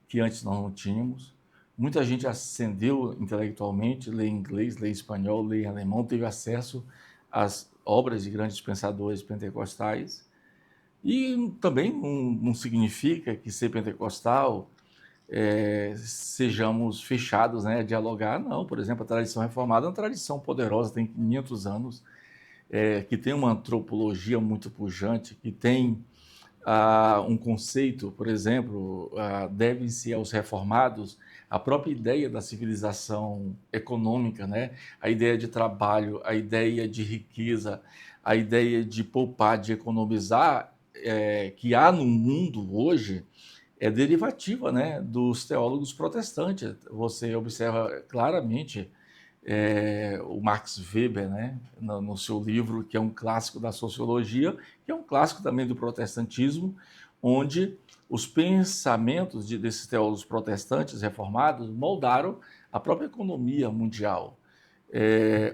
que antes nós não tínhamos. Muita gente ascendeu intelectualmente, lê inglês, lê espanhol, lê alemão, teve acesso às obras de grandes pensadores pentecostais. E também não significa que ser pentecostal sejamos fechados, né, a dialogar. Não, por exemplo, a tradição reformada é uma tradição poderosa, tem 500 anos, que tem uma antropologia muito pujante, que tem um conceito, por exemplo, devem-se aos reformados a própria ideia da civilização econômica, né? A ideia de trabalho, a ideia de riqueza, a ideia de poupar, de economizar, que há no mundo hoje, é derivativa, né, dos teólogos protestantes. Você observa claramente o Max Weber, né, no seu livro, que é um clássico da sociologia, que é um clássico também do protestantismo, onde os pensamentos desses teólogos protestantes reformados moldaram a própria economia mundial.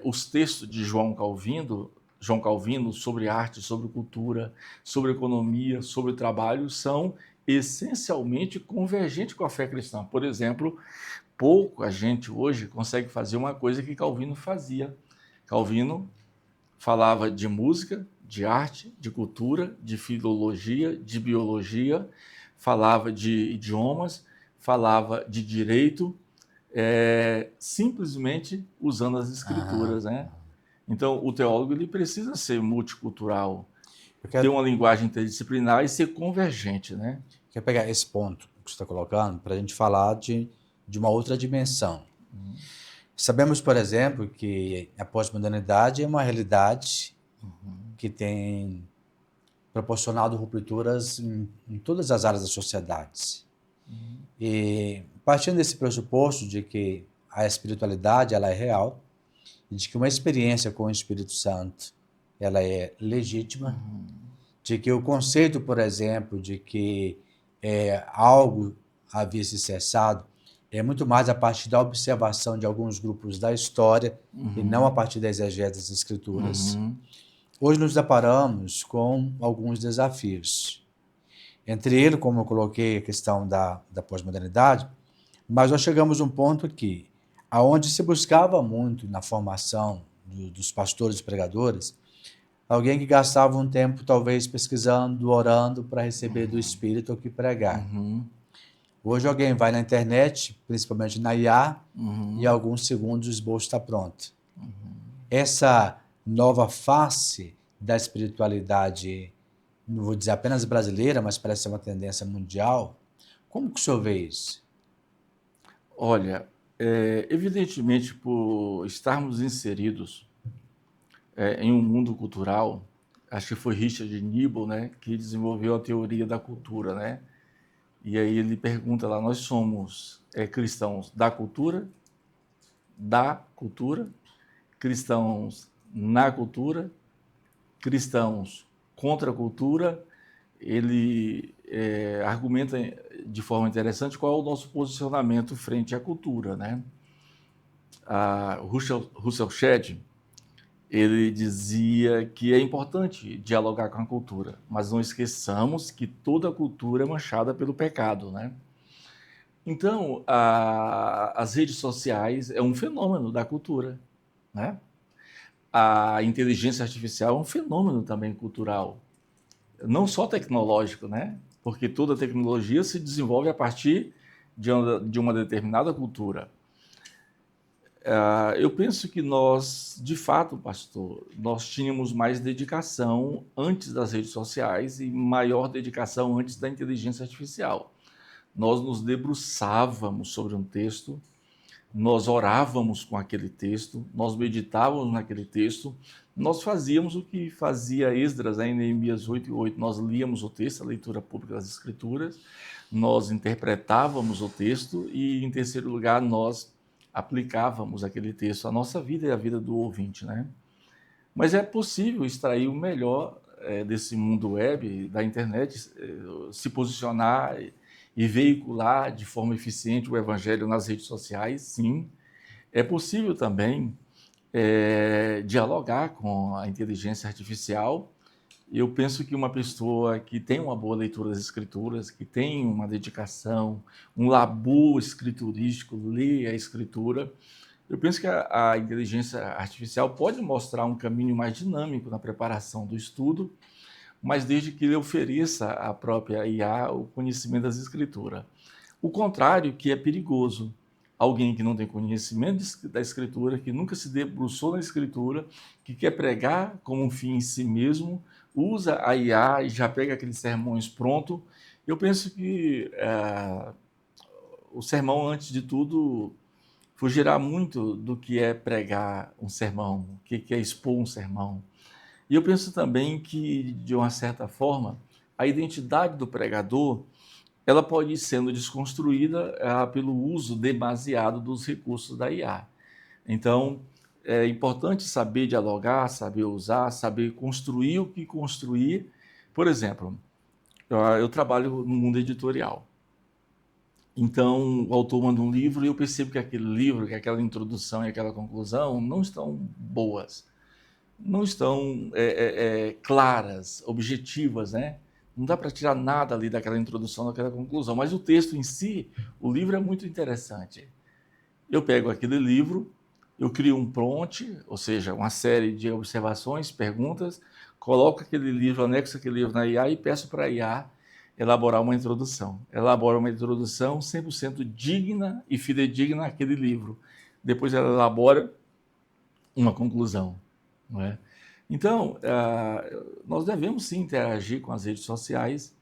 Os textos de João Calvino sobre arte, sobre cultura, sobre economia, sobre trabalho, são essencialmente convergentes com a fé cristã. Por exemplo, pouca gente hoje consegue fazer uma coisa que Calvino fazia. Calvino falava de música, de arte, de cultura, de filologia, de biologia, falava de idiomas, falava de direito, simplesmente usando as escrituras, né? Então, o teólogo ele precisa ser multicultural, ter uma linguagem interdisciplinar e ser convergente, né? Quero pegar esse ponto que você está colocando para a gente falar de uma outra dimensão. Sabemos, por exemplo, que a pós-modernidade é uma realidade que tem proporcionado rupturas em todas as áreas da sociedade. E partindo desse pressuposto de que a espiritualidade ela é real, e de que uma experiência com o Espírito Santo ela é legítima, de que o conceito, por exemplo, de que algo havia se cessado é muito mais a partir da observação de alguns grupos da história e não a partir da exegese das escrituras. Hoje nos deparamos com alguns desafios. Entre eles, como eu coloquei, a questão da pós-modernidade, mas nós chegamos a um ponto aqui, onde se buscava muito na formação dos pastores e pregadores, alguém que gastava um tempo talvez pesquisando, orando para receber do Espírito o que pregar. Hoje alguém vai na internet, principalmente na IA, e em alguns segundos o esboço está pronto. Essa nova face da espiritualidade, não vou dizer apenas brasileira, mas parece ser uma tendência mundial. Como que o senhor vê isso? Olha, evidentemente, por estarmos inseridos em um mundo cultural, acho que foi Richard Niebuhr, né, que desenvolveu a teoria da cultura, né? E aí ele pergunta lá, nós somos cristãos da cultura, cristãos na cultura, cristãos contra a cultura. Ele argumenta de forma interessante qual é o nosso posicionamento frente à cultura, né? Russell Shedd, ele dizia que é importante dialogar com a cultura, mas não esqueçamos que toda cultura é manchada pelo pecado, né? Então, as redes sociais é um fenômeno da cultura, né? A inteligência artificial é um fenômeno também cultural, não só tecnológico, né? Porque toda tecnologia se desenvolve a partir de uma determinada cultura. Eu penso que nós, de fato, pastor, nós tínhamos mais dedicação antes das redes sociais e maior dedicação antes da inteligência artificial. nós nos debruçávamos sobre um texto, nós orávamos com aquele texto, nós meditávamos naquele texto, nós fazíamos o que fazia Esdras, em Neemias 8:8, nós líamos o texto, a leitura pública das Escrituras, nós interpretávamos o texto e, em terceiro lugar, nós aplicávamos aquele texto à nossa vida e à vida do ouvinte, né? Mas é possível extrair o melhor desse mundo web, da internet, se posicionar e veicular de forma eficiente o evangelho nas redes sociais, sim. É possível também dialogar com a inteligência artificial. Eu penso que uma pessoa que tem uma boa leitura das escrituras, que tem uma dedicação, um labor escriturístico, lê a escritura, eu penso que a inteligência artificial pode mostrar um caminho mais dinâmico na preparação do estudo, mas desde que ele ofereça à própria IA o conhecimento das escrituras. O contrário, que é perigoso. Alguém que não tem conhecimento da escritura, que nunca se debruçou na escritura, que quer pregar como um fim em si mesmo, usa a IA e já pega aqueles sermões pronto. Eu penso que o sermão, antes de tudo, fugirá muito do que é pregar um sermão, o que é expor um sermão. E eu penso também que, de uma certa forma, a identidade do pregador ela pode ir sendo desconstruída pelo uso demasiado dos recursos da IA. Então, é importante saber dialogar, saber usar, saber construir o que construir. Por exemplo, eu trabalho no mundo editorial. Então, o autor manda um livro e eu percebo que aquele livro, que aquela introdução e aquela conclusão não estão boas, não estão claras, objetivas, né? Não dá para tirar nada ali daquela introdução, daquela conclusão, mas o texto em si, o livro é muito interessante. Eu pego aquele livro, eu crio um prompt, ou seja, uma série de observações, perguntas, coloco aquele livro, anexo aquele livro na IA e peço para a IA elaborar uma introdução. Elabora uma introdução 100% digna e fidedigna àquele livro. Depois ela elabora uma conclusão, não é? Então, nós devemos sim interagir com as redes sociais,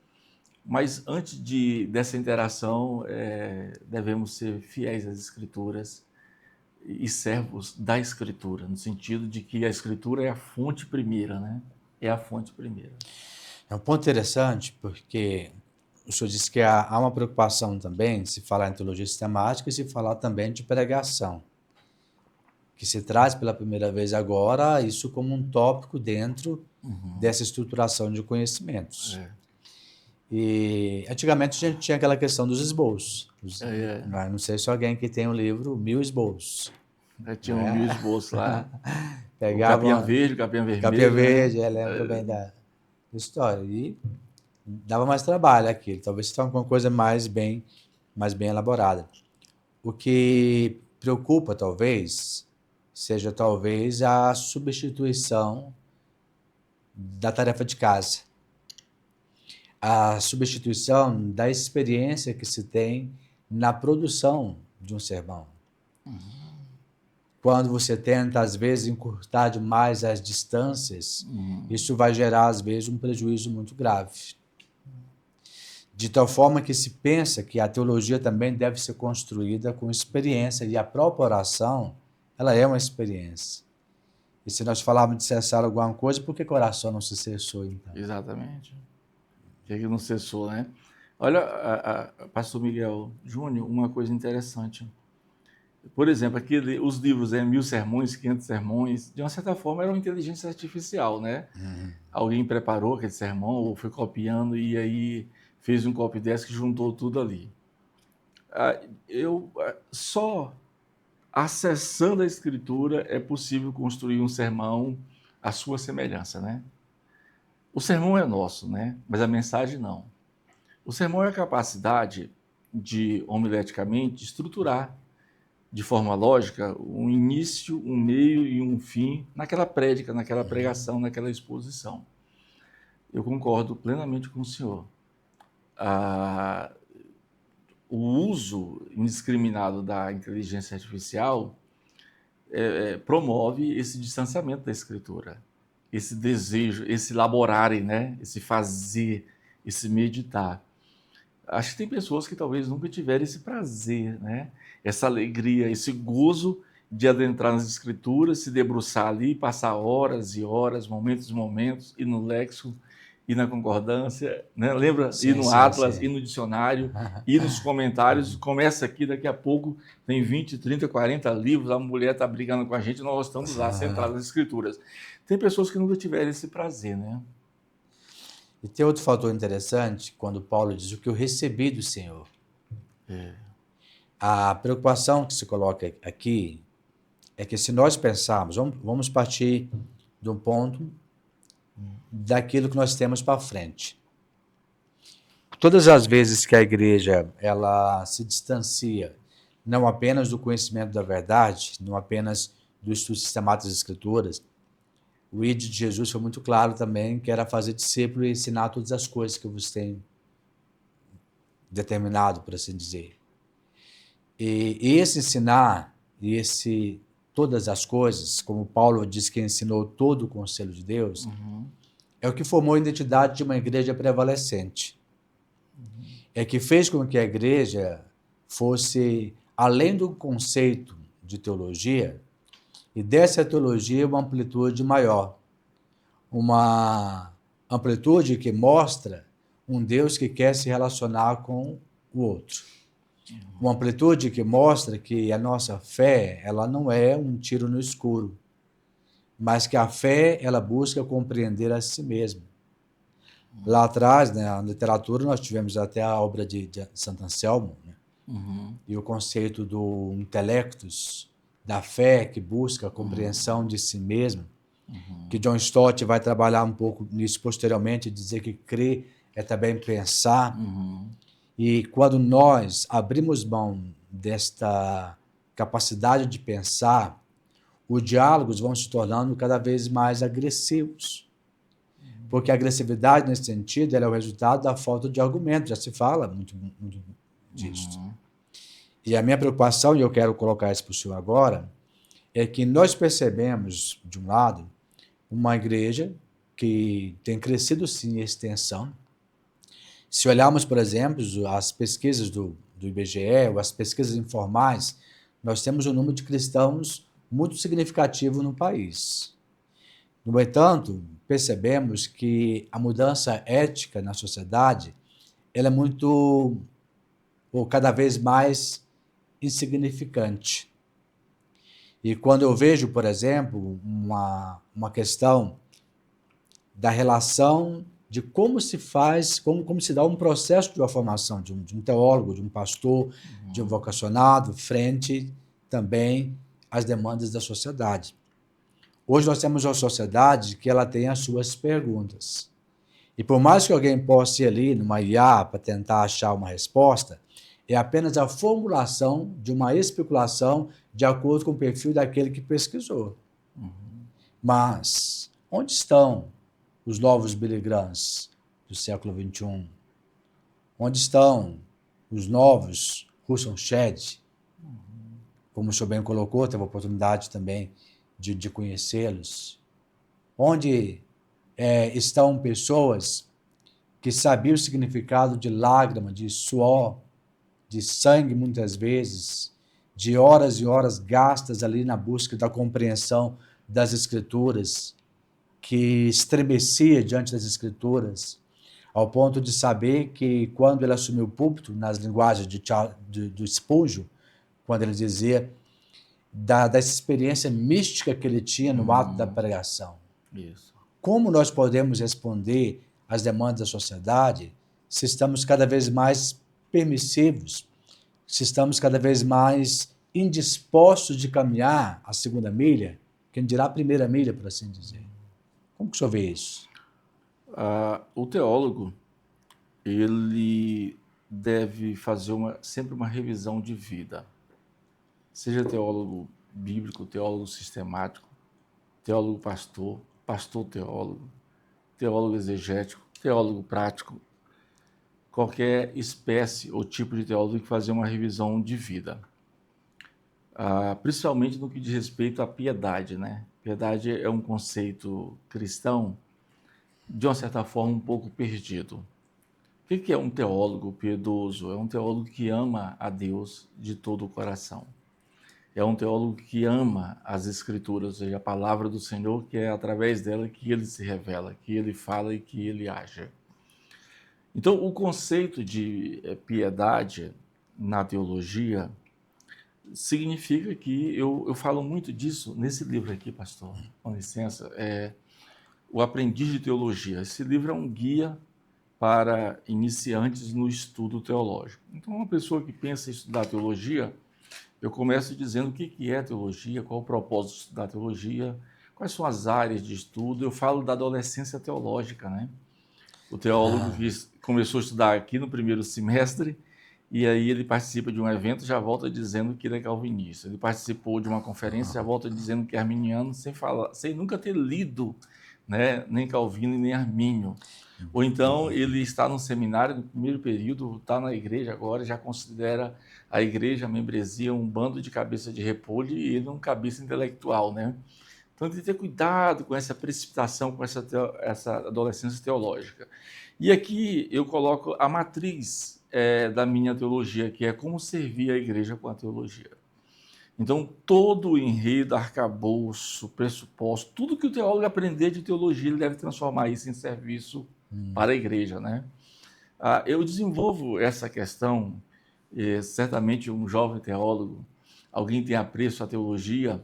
mas antes dessa interação, devemos ser fiéis às Escrituras e servos da Escritura, no sentido de que a Escritura é a fonte primeira, né? É a fonte primeira. É um ponto interessante, porque o senhor disse que há uma preocupação também de se falar em teologia sistemática e se falar também de pregação, que se traz pela primeira vez agora isso como um tópico dentro dessa estruturação de conhecimentos. E antigamente a gente tinha aquela questão dos esboços. Não sei se alguém que tem um livro, 1000 esboços. Tinha 1000 esboços lá. Pegava o capinha verde, o capinha vermelho. Capinha verde, lembro bem da história. E dava mais trabalho aquilo. Talvez seja uma coisa mais bem elaborada. O que preocupa, talvez, seja talvez a substituição da tarefa de casa. A substituição da experiência que se tem na produção de um sermão. Quando você tenta, às vezes, encurtar demais as distâncias, isso vai gerar, às vezes, um prejuízo muito grave. De tal forma que se pensa que a teologia também deve ser construída com experiência, e a própria oração, ela é uma experiência. E se nós falarmos de cessar alguma coisa, por que a oração não se cessou, então? Exatamente. Por que não cessou, né? Olha, pastor Miguel Júnior, uma coisa interessante. Por exemplo, os livros 1000 sermões, 500 sermões, de uma certa forma era uma inteligência artificial, né? Alguém preparou aquele sermão ou foi copiando e aí fez um copy-desk que juntou tudo ali. Só acessando a Escritura é possível construir um sermão à sua semelhança, né? O sermão é nosso, né? Mas a mensagem não. O sermão é a capacidade de, homileticamente, estruturar de forma lógica um início, um meio e um fim naquela prédica, naquela pregação, naquela exposição. Eu concordo plenamente com o senhor. O uso indiscriminado da inteligência artificial promove esse distanciamento da Escritura, esse desejo, esse laborare, né? Esse fazer, esse meditar. Acho que tem pessoas que talvez nunca tiveram esse prazer, né? Essa alegria, esse gozo de adentrar nas Escrituras, se debruçar ali, passar horas e horas, momentos e momentos, ir no Léxico, ir na concordância, né? Lembra? Ir Sim, no sim, Atlas, ir sim. no dicionário, ir nos comentários. Começa aqui, daqui a pouco tem 20, 30, 40 livros, a mulher está brigando com a gente, nós estamos lá, sentados nas Escrituras. Tem pessoas que nunca tiveram esse prazer, né? E tem outro fator interessante, quando Paulo diz o que eu recebi do Senhor. A preocupação que se coloca aqui é que se nós pensarmos, vamos partir de um ponto daquilo que nós temos para frente. Todas as vezes que a igreja ela se distancia não apenas do conhecimento da verdade, não apenas do estudo sistemático das Escrituras, o ID de Jesus foi muito claro também, que era fazer discípulo e ensinar todas as coisas que eu vos tenho determinado, por assim dizer. E esse ensinar, e esse todas as coisas, como Paulo diz que ensinou todo o conselho de Deus, é o que formou a identidade de uma igreja prevalecente. É que fez com que a igreja fosse, além do conceito de teologia, e dessa teologia uma amplitude maior. Uma amplitude que mostra um Deus que quer se relacionar com o outro. Uma amplitude que mostra que a nossa fé, ela não é um tiro no escuro, mas que a fé, ela busca compreender a si mesma. Lá atrás, né, na literatura, nós tivemos até a obra de Santo Anselmo, né? E o conceito do intellectus, da fé que busca a compreensão de si mesmo, que John Stott vai trabalhar um pouco nisso posteriormente, dizer que crer é também pensar. E quando nós abrimos mão desta capacidade de pensar, os diálogos vão se tornando cada vez mais agressivos. Porque a agressividade, nesse sentido, ela é o resultado da falta de argumento, já se fala muito disso. E a minha preocupação, e eu quero colocar isso para o senhor agora, é que nós percebemos, de um lado, uma igreja que tem crescido sim em extensão. Se olharmos, por exemplo, as pesquisas do IBGE, ou as pesquisas informais, nós temos um número de cristãos muito significativo no país. No entanto, percebemos que a mudança ética na sociedade ela é muito, ou cada vez mais, insignificante. E quando eu vejo, por exemplo, uma questão da relação de como se faz, como se dá um processo de uma formação de um teólogo, de um pastor, de um vocacionado, frente também às demandas da sociedade. Hoje nós temos uma sociedade que ela tem as suas perguntas. E por mais que alguém possa ir ali numa IA para tentar achar uma resposta, é apenas a formulação de uma especulação de acordo com o perfil daquele que pesquisou. Mas onde estão os novos Billy Grahams do século XXI? Onde estão os novos Russell Shedd? Como o senhor bem colocou, teve a oportunidade também de conhecê-los. Onde estão pessoas que sabiam o significado de lágrima, de suor, de sangue, muitas vezes, de horas e horas gastas ali na busca da compreensão das Escrituras, que estremecia diante das Escrituras, ao ponto de saber que, quando ele assumiu o púlpito, nas linguagens do Spurgeon, quando ele dizia dessa experiência mística que ele tinha no ato da pregação. Isso. Como nós podemos responder às demandas da sociedade se estamos cada vez mais permissivos, se estamos cada vez mais indispostos de caminhar a segunda milha, quem dirá a primeira milha, por assim dizer? Como que o senhor vê isso? O teólogo, ele deve fazer sempre uma revisão de vida. Seja teólogo bíblico, teólogo sistemático, teólogo pastor, pastor teólogo, teólogo exegético, teólogo prático, qualquer espécie ou tipo de teólogo tem que fazer uma revisão de vida. Principalmente no que diz respeito à piedade, né? Piedade é um conceito cristão, de uma certa forma, um pouco perdido. O que é um teólogo piedoso? É um teólogo que ama a Deus de todo o coração. É um teólogo que ama as Escrituras, ou seja, a palavra do Senhor, que é através dela que ele se revela, que ele fala e que ele age. Então, o conceito de piedade na teologia significa que eu falo muito disso nesse livro aqui, pastor, com licença, O Aprendiz de Teologia. Esse livro é um guia para iniciantes no estudo teológico. Então, uma pessoa que pensa em estudar teologia, eu começo dizendo o que é teologia, qual o propósito de estudar teologia, quais são as áreas de estudo. Eu falo da adolescência teológica, né? O teólogo que começou a estudar aqui no primeiro semestre, e aí ele participa de um evento, já volta dizendo que ele é calvinista. Ele participou de uma conferência, já volta dizendo que é arminiano, sem nunca ter lido, né, nem Calvino e nem Armínio. Ou então ele está no seminário no primeiro período, está na igreja agora, já considera a igreja, a membresia, um bando de cabeça de repolho e ele é um cabeça intelectual, né? Então tem que ter cuidado com essa precipitação, com essa adolescência teológica. E aqui eu coloco a matriz da minha teologia, que é como servir a igreja com a teologia. Então, todo o enredo, arcabouço, pressuposto, tudo que o teólogo aprender de teologia, ele deve transformar isso em serviço para a igreja, né? Eu desenvolvo essa questão, certamente um jovem teólogo, alguém tem apreço à teologia,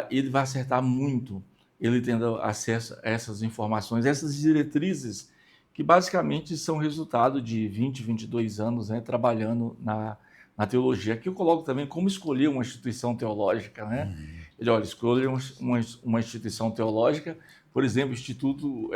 ele vai acertar muito, ele tendo acesso a essas informações, essas diretrizes, que basicamente são resultado de 20, 22 anos, né, trabalhando na teologia. Aqui eu coloco também como escolher uma instituição teológica, né? Ele, olha, escolha uma instituição teológica, por exemplo, Instituto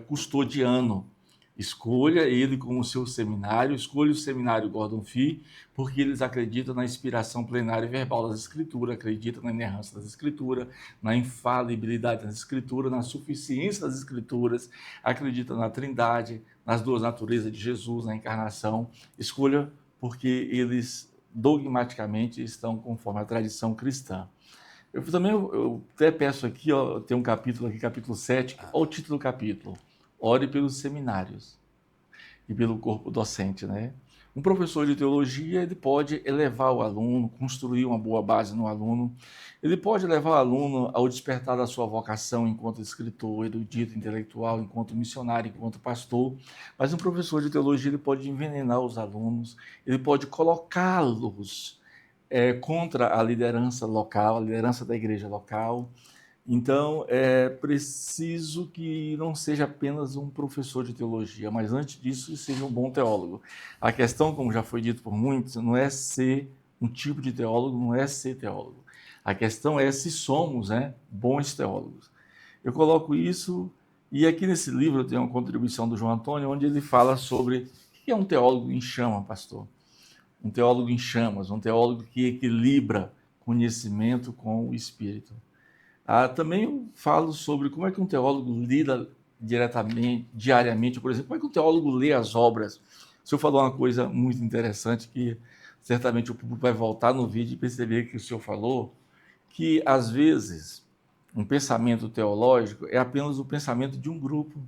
Custodiano. Escolha ele como seu seminário, escolha o seminário Gordon Fee, porque eles acreditam na inspiração plenária e verbal das Escrituras, acreditam na inerrância das Escrituras, na infalibilidade das Escrituras, na suficiência das Escrituras, acreditam na Trindade, nas duas naturezas de Jesus, na encarnação. Escolha porque eles dogmaticamente estão conforme a tradição cristã. Eu até peço aqui, ó, tem um capítulo aqui, capítulo 7, olha o título do capítulo. Ore pelos seminários e pelo corpo docente, né? Um professor de teologia, ele pode elevar o aluno, construir uma boa base no aluno, ele pode levar o aluno ao despertar da sua vocação enquanto escritor, erudito, intelectual, enquanto missionário, enquanto pastor, mas um professor de teologia, ele pode envenenar os alunos, ele pode colocá-los contra a liderança local, a liderança da igreja local. Então, é preciso que não seja apenas um professor de teologia, mas antes disso, seja um bom teólogo. A questão, como já foi dito por muitos, não é ser um tipo de teólogo, não é ser teólogo. A questão é se somos, né, bons teólogos. Eu coloco isso, e aqui nesse livro eu tenho uma contribuição do João Antônio, onde ele fala sobre o que é um teólogo em chama, pastor. Um teólogo em chamas, um teólogo que equilibra conhecimento com o espírito. Também eu falo sobre como é que um teólogo lida diariamente, por exemplo, como é que um teólogo lê as obras. O senhor falou uma coisa muito interessante que certamente o público vai voltar no vídeo e perceber que o senhor falou, que às vezes um pensamento teológico é apenas o pensamento de um grupo,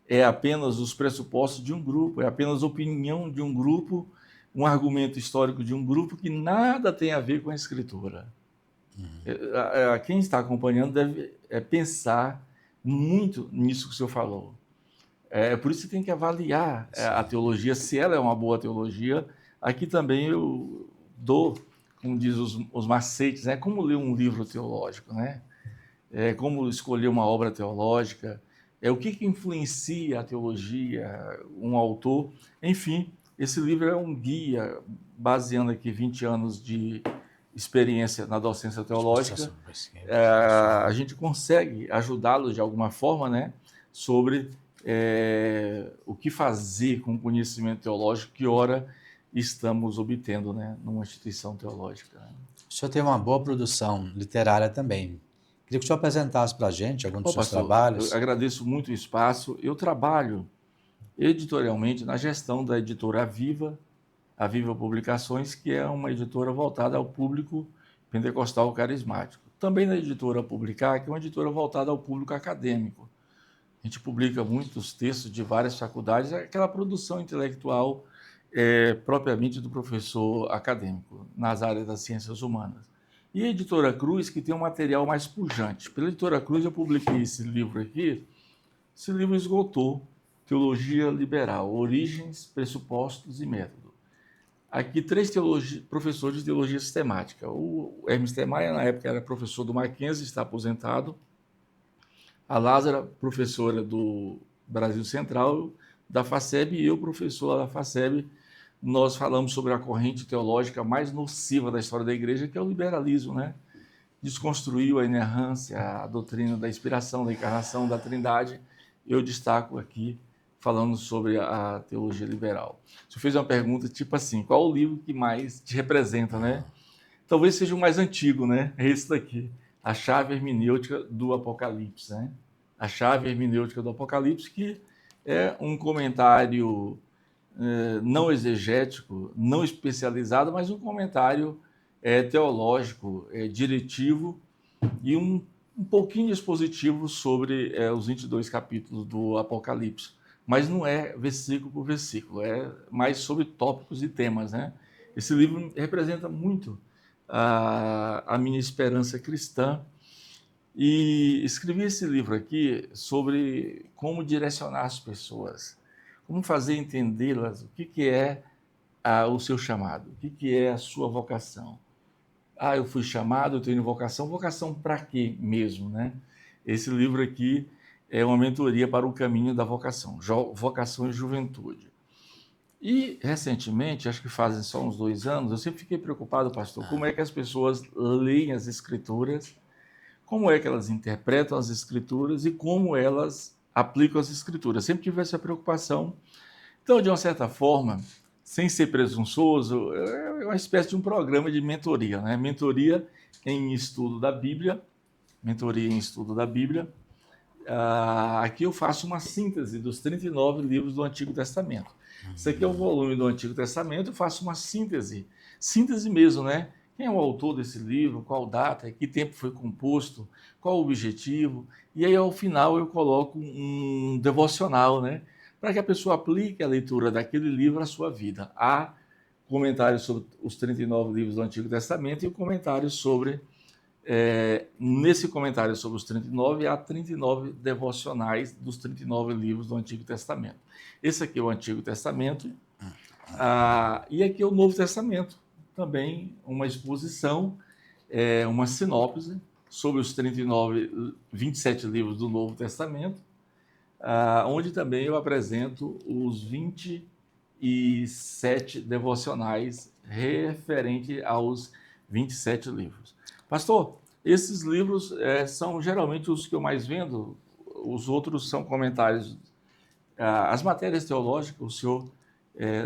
é apenas os pressupostos de um grupo, é apenas a opinião de um grupo, um argumento histórico de um grupo que nada tem a ver com a Escritura. Quem está acompanhando deve pensar muito nisso que o senhor falou. Por isso que tem que avaliar a teologia, se ela é uma boa teologia. Aqui também eu dou, como diz os macetes, né? Como ler um livro teológico, né? Como escolher uma obra teológica, o que influencia a teologia, um autor. Enfim, esse livro é um guia, baseando aqui 20 anos de experiência na docência teológica, a gente consegue ajudá-los de alguma forma, né, sobre o que fazer com o conhecimento teológico que ora estamos obtendo, né, numa instituição teológica. Né? O senhor tem uma boa produção literária também. Queria que o senhor apresentasse para a gente algum dos seus trabalhos. Eu agradeço muito o espaço. Eu trabalho editorialmente na gestão da editora a Viva Publicações, que é uma editora voltada ao público pentecostal carismático. Também na editora Publicar, que é uma editora voltada ao público acadêmico. A gente publica muitos textos de várias faculdades, aquela produção intelectual propriamente do professor acadêmico, nas áreas das ciências humanas. E a Editora Cruz, que tem um material mais pujante. Pela Editora Cruz eu publiquei esse livro aqui. Esse livro esgotou, Teologia Liberal, Origens, Pressupostos e Método. Aqui, 3 professores de teologia sistemática. O Hermes Temaia, na época, era professor do Mackenzie, está aposentado. A Lázara, professora do Brasil Central, da FACEB, e eu, professor da FACEB. Nós falamos sobre a corrente teológica mais nociva da história da igreja, que é o liberalismo, né? Desconstruiu a inerrância, a doutrina da inspiração, da encarnação, da trindade. Eu destaco aqui, falando sobre a teologia liberal. Você fez uma pergunta tipo assim, qual o livro que mais te representa, né? Talvez seja o mais antigo, né? É esse daqui, A Chave Hermenêutica do Apocalipse, né? A Chave Hermenêutica do Apocalipse, que é um comentário não exegético, não especializado, mas um comentário teológico, diretivo e um pouquinho expositivo sobre os 22 capítulos do Apocalipse. Mas não é versículo por versículo, é mais sobre tópicos e temas, né? Esse livro representa muito a minha esperança cristã. E escrevi esse livro aqui sobre como direcionar as pessoas, como fazer entendê-las, o que é o seu chamado, o que é a sua vocação. Eu fui chamado, eu tenho vocação. Vocação para quê mesmo, né? Esse livro aqui é uma mentoria para o caminho da vocação, vocação e juventude. E, recentemente, acho que fazem só uns 2 anos, eu sempre fiquei preocupado, pastor, como é que as pessoas leem as Escrituras, como é que elas interpretam as Escrituras e como elas aplicam as Escrituras. Sempre tive essa preocupação. Então, de uma certa forma, sem ser presunçoso, é uma espécie de um programa de mentoria, né? Mentoria em estudo da Bíblia. Aqui eu faço uma síntese dos 39 livros do Antigo Testamento. Isso aqui é o volume do Antigo Testamento, eu faço uma síntese mesmo, né? Quem é o autor desse livro, qual data, que tempo foi composto, qual o objetivo, e aí ao final eu coloco um devocional, né? Para que a pessoa aplique a leitura daquele livro à sua vida. Há comentários sobre os 39 livros do Antigo Testamento e o comentário sobre, nesse comentário sobre os 39, há 39 devocionais dos 39 livros do Antigo Testamento. Esse aqui é o Antigo Testamento, e aqui é o Novo Testamento. Também uma exposição, uma sinopse sobre os 27 livros do Novo Testamento, onde também eu apresento os 27 devocionais referente aos 27 livros. Pastor, esses livros são geralmente os que eu mais vendo, os outros são comentários. As matérias teológicas, o senhor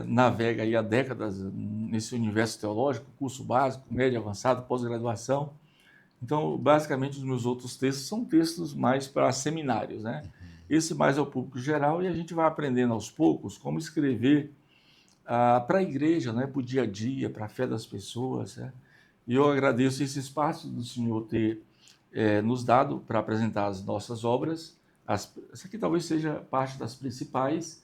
navega aí há décadas nesse universo teológico, curso básico, médio, avançado, pós-graduação. Então, basicamente, os meus outros textos são textos mais para seminários, né? Esse mais é o público geral e a gente vai aprendendo aos poucos como escrever para a igreja, né? Para o dia a dia, para a fé das pessoas, né? E eu agradeço esse espaço do senhor ter nos dado para apresentar as nossas obras. Essa aqui talvez seja parte das principais.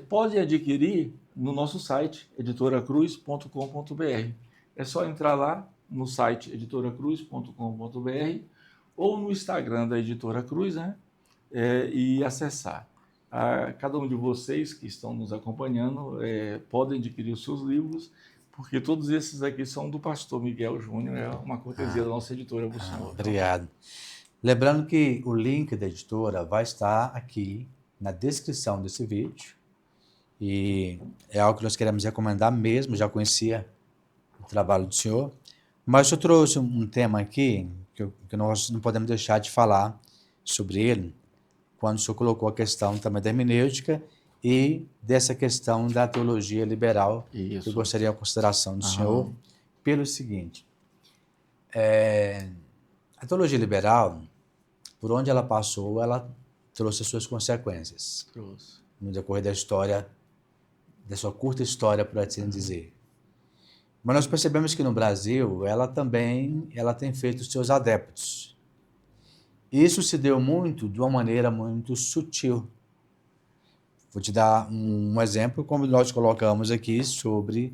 Pode adquirir no nosso site, editoracruz.com.br. É só entrar lá no site editoracruz.com.br ou no Instagram da Editora Cruz, né? E acessar. Cada um de vocês que estão nos acompanhando podem adquirir os seus livros, porque todos esses aqui são do pastor Miguel Júnior, é uma cortesia da nossa editora para o senhor. Obrigado. Lembrando que o link da editora vai estar aqui na descrição desse vídeo, e é algo que nós queremos recomendar mesmo, já conhecia o trabalho do senhor, mas eu trouxe um tema aqui que nós não podemos deixar de falar sobre ele, quando o senhor colocou a questão também da hermenêutica e dessa questão da teologia liberal. Isso. Eu gostaria a consideração do senhor pelo seguinte: a teologia liberal, por onde ela passou, ela trouxe as suas consequências. No decorrer da história, da sua curta história, por assim dizer. Mas nós percebemos que no Brasil, ela tem feito os seus adeptos. Isso se deu muito de uma maneira muito sutil. Vou te dar um exemplo, como nós colocamos aqui, sobre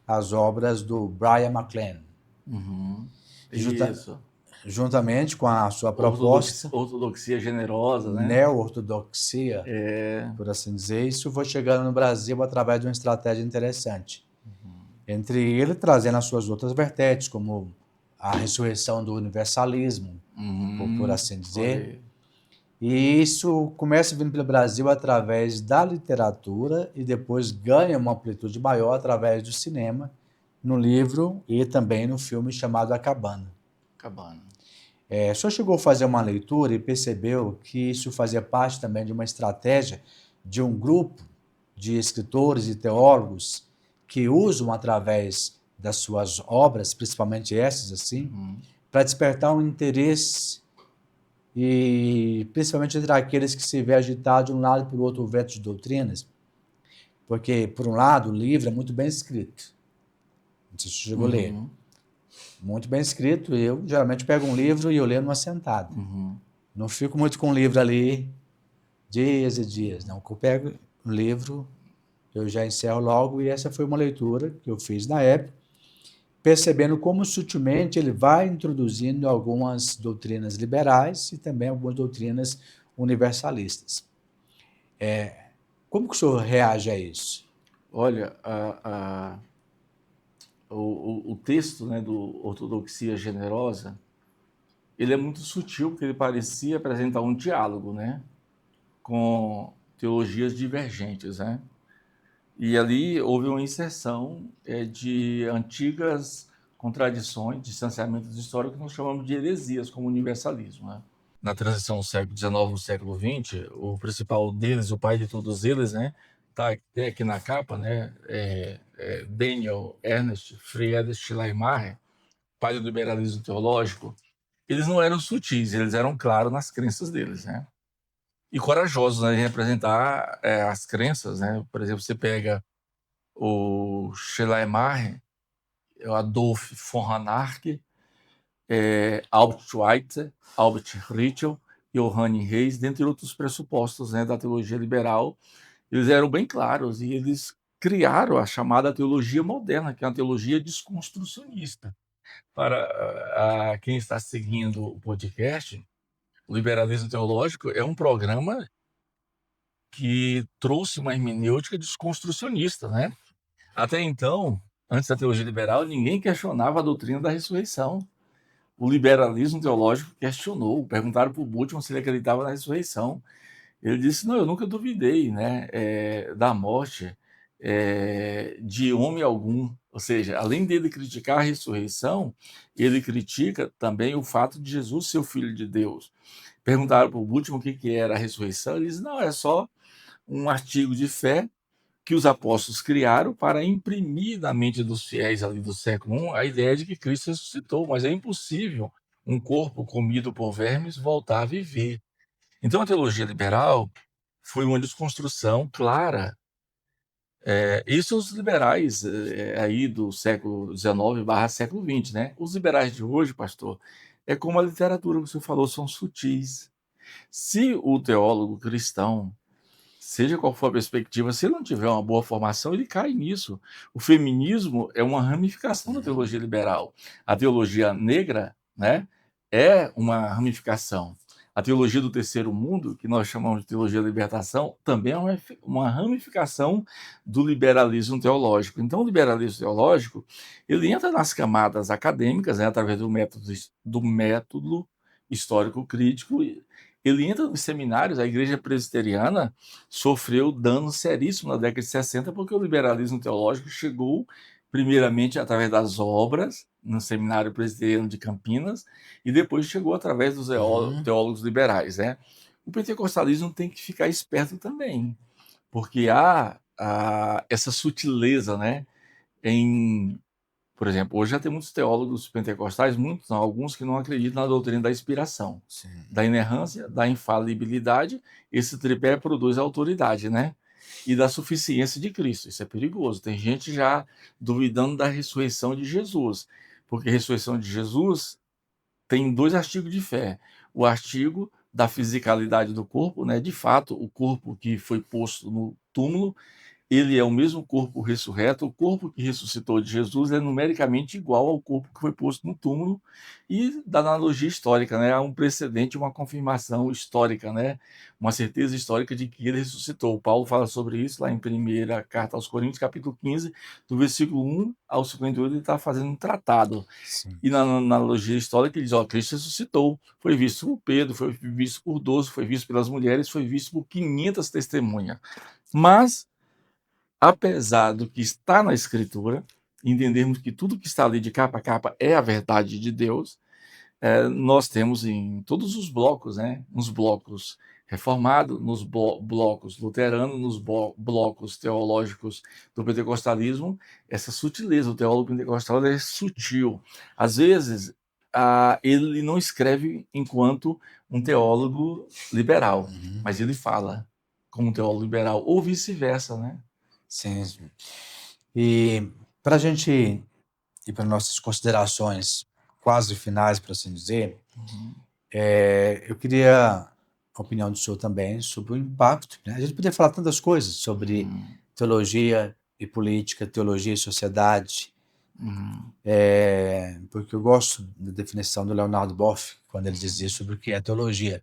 as obras do Brian McLean. Uhum. Junta- Isso. Juntamente com a sua proposta, Ortodoxia generosa, né? neo-ortodoxia, É. por assim dizer, isso foi chegando no Brasil através de uma estratégia interessante. Entre ele trazendo as suas outras vertentes, como a ressurreição do universalismo, por assim Olha dizer. aí. E isso começa vindo pelo Brasil através da literatura e depois ganha uma amplitude maior através do cinema, no livro e também no filme chamado A Cabana. Acabando. O senhor chegou a fazer uma leitura e percebeu que isso fazia parte também de uma estratégia de um grupo de escritores e teólogos que usam através das suas obras, principalmente essas assim, para despertar um interesse e principalmente entre aqueles que se vê agitado de um lado para o outro o vento de doutrinas, porque por um lado o livro é muito bem escrito, não sei se você chegou a ler, Uhum. muito bem escrito. Eu geralmente pego um livro e eu leio numa sentada. Uhum. Não fico muito com o livro ali dias e dias. Não, que eu pego o livro, eu já encerro logo, e essa foi uma leitura que eu fiz na época, percebendo como sutilmente ele vai introduzindo algumas doutrinas liberais e também algumas doutrinas universalistas. Como que o senhor reage a isso? Olha, o texto, né, do Ortodoxia Generosa, ele é muito sutil, porque ele parecia apresentar um diálogo, né, com teologias divergentes, né? E ali houve uma inserção de antigas contradições, distanciamentos históricos que nós chamamos de heresias, como o universalismo, né? Na transição do século XIX ao século XX, o principal deles, o pai de todos eles, né, tá até aqui na capa, né, Daniel Ernest Friedrich Schleiermacher, pai do liberalismo teológico. Eles não eram sutis, eles eram claros nas crenças deles, né? E corajosos, né, em representar as crenças, né? Por exemplo, você pega o Schleiermacher, o Adolf von Harnack, Albert Schweitzer, Albert Ritschl, Johann Reis, dentre outros pressupostos, né, da teologia liberal. Eles eram bem claros e eles criaram a chamada teologia moderna, que é uma teologia desconstrucionista. Para quem está seguindo o podcast, o Liberalismo Teológico é um programa que trouxe uma hermenêutica desconstrucionista, né? Até então, antes da teologia liberal, ninguém questionava a doutrina da ressurreição. O liberalismo teológico questionou, perguntaram para o Bultmann se ele acreditava na ressurreição. Ele disse: não, eu nunca duvidei, né, da morte de homem algum. Ou seja, além dele criticar a ressurreição, ele critica também o fato de Jesus ser o Filho de Deus. Perguntaram para o Bultmann o que era a ressurreição. Ele disse: não, é só um artigo de fé que os apóstolos criaram para imprimir na mente dos fiéis ali do século I a ideia de que Cristo ressuscitou, mas é impossível um corpo comido por vermes voltar a viver. Então a teologia liberal foi uma desconstrução clara. Isso os liberais aí do século XIX/século XX, né? Os liberais de hoje, pastor, é como a literatura que você falou, são sutis. Se o teólogo cristão, seja qual for a perspectiva, se ele não tiver uma boa formação, ele cai nisso. O feminismo é uma ramificação da teologia liberal. A teologia negra, né, é uma ramificação. A teologia do terceiro mundo, que nós chamamos de teologia da libertação, também é uma ramificação do liberalismo teológico. Então, o liberalismo teológico, ele entra nas camadas acadêmicas, né, através do método histórico crítico. Ele entra nos seminários. A igreja presbiteriana sofreu dano seríssimo na década de 60, porque o liberalismo teológico chegou primeiramente através das obras no Seminário Presbiteriano de Campinas e depois chegou através dos teólogos liberais, né? O pentecostalismo tem que ficar esperto também, porque há essa sutileza, né, em, por exemplo, hoje já tem muitos teólogos pentecostais, muitos não, alguns que não acreditam na doutrina da inspiração, Sim. da inerrância, da infalibilidade. Esse tripé produz autoridade, né? E da suficiência de Cristo. Isso é perigoso. Tem gente já duvidando da ressurreição de Jesus, porque a ressurreição de Jesus tem dois artigos de fé. o artigo da fisicalidade do corpo, né? De fato, o corpo que foi posto no túmulo, ele é o mesmo corpo ressurreto. O corpo que ressuscitou de Jesus é numericamente igual ao corpo que foi posto no túmulo. E da analogia histórica, né? Há um precedente, uma confirmação histórica, né? Uma certeza histórica de que ele ressuscitou. Paulo fala sobre isso lá em 1ª Carta aos Coríntios, capítulo 15, do versículo 1 ao 58, ele está fazendo um tratado. Sim. E na analogia histórica ele diz, ó, Cristo ressuscitou, foi visto por Pedro, foi visto por 12, foi visto pelas mulheres, foi visto por 500 testemunhas. Mas, apesar do que está na Escritura, entendermos que tudo que está ali de capa a capa é a verdade de Deus, nós temos em todos os blocos, né? Nos blocos reformados, nos blocos luteranos, nos blocos teológicos do pentecostalismo, essa sutileza. O teólogo pentecostal é sutil. Às vezes, ele não escreve enquanto um teólogo liberal, mas ele fala como um teólogo liberal, ou vice-versa, né? Sim. E para a gente ir para nossas considerações quase finais, por assim dizer, eu queria a opinião do senhor também sobre o impacto, né? A gente poderia falar tantas coisas sobre teologia e política, teologia e sociedade, porque eu gosto da definição do Leonardo Boff, quando ele dizia sobre o que é teologia.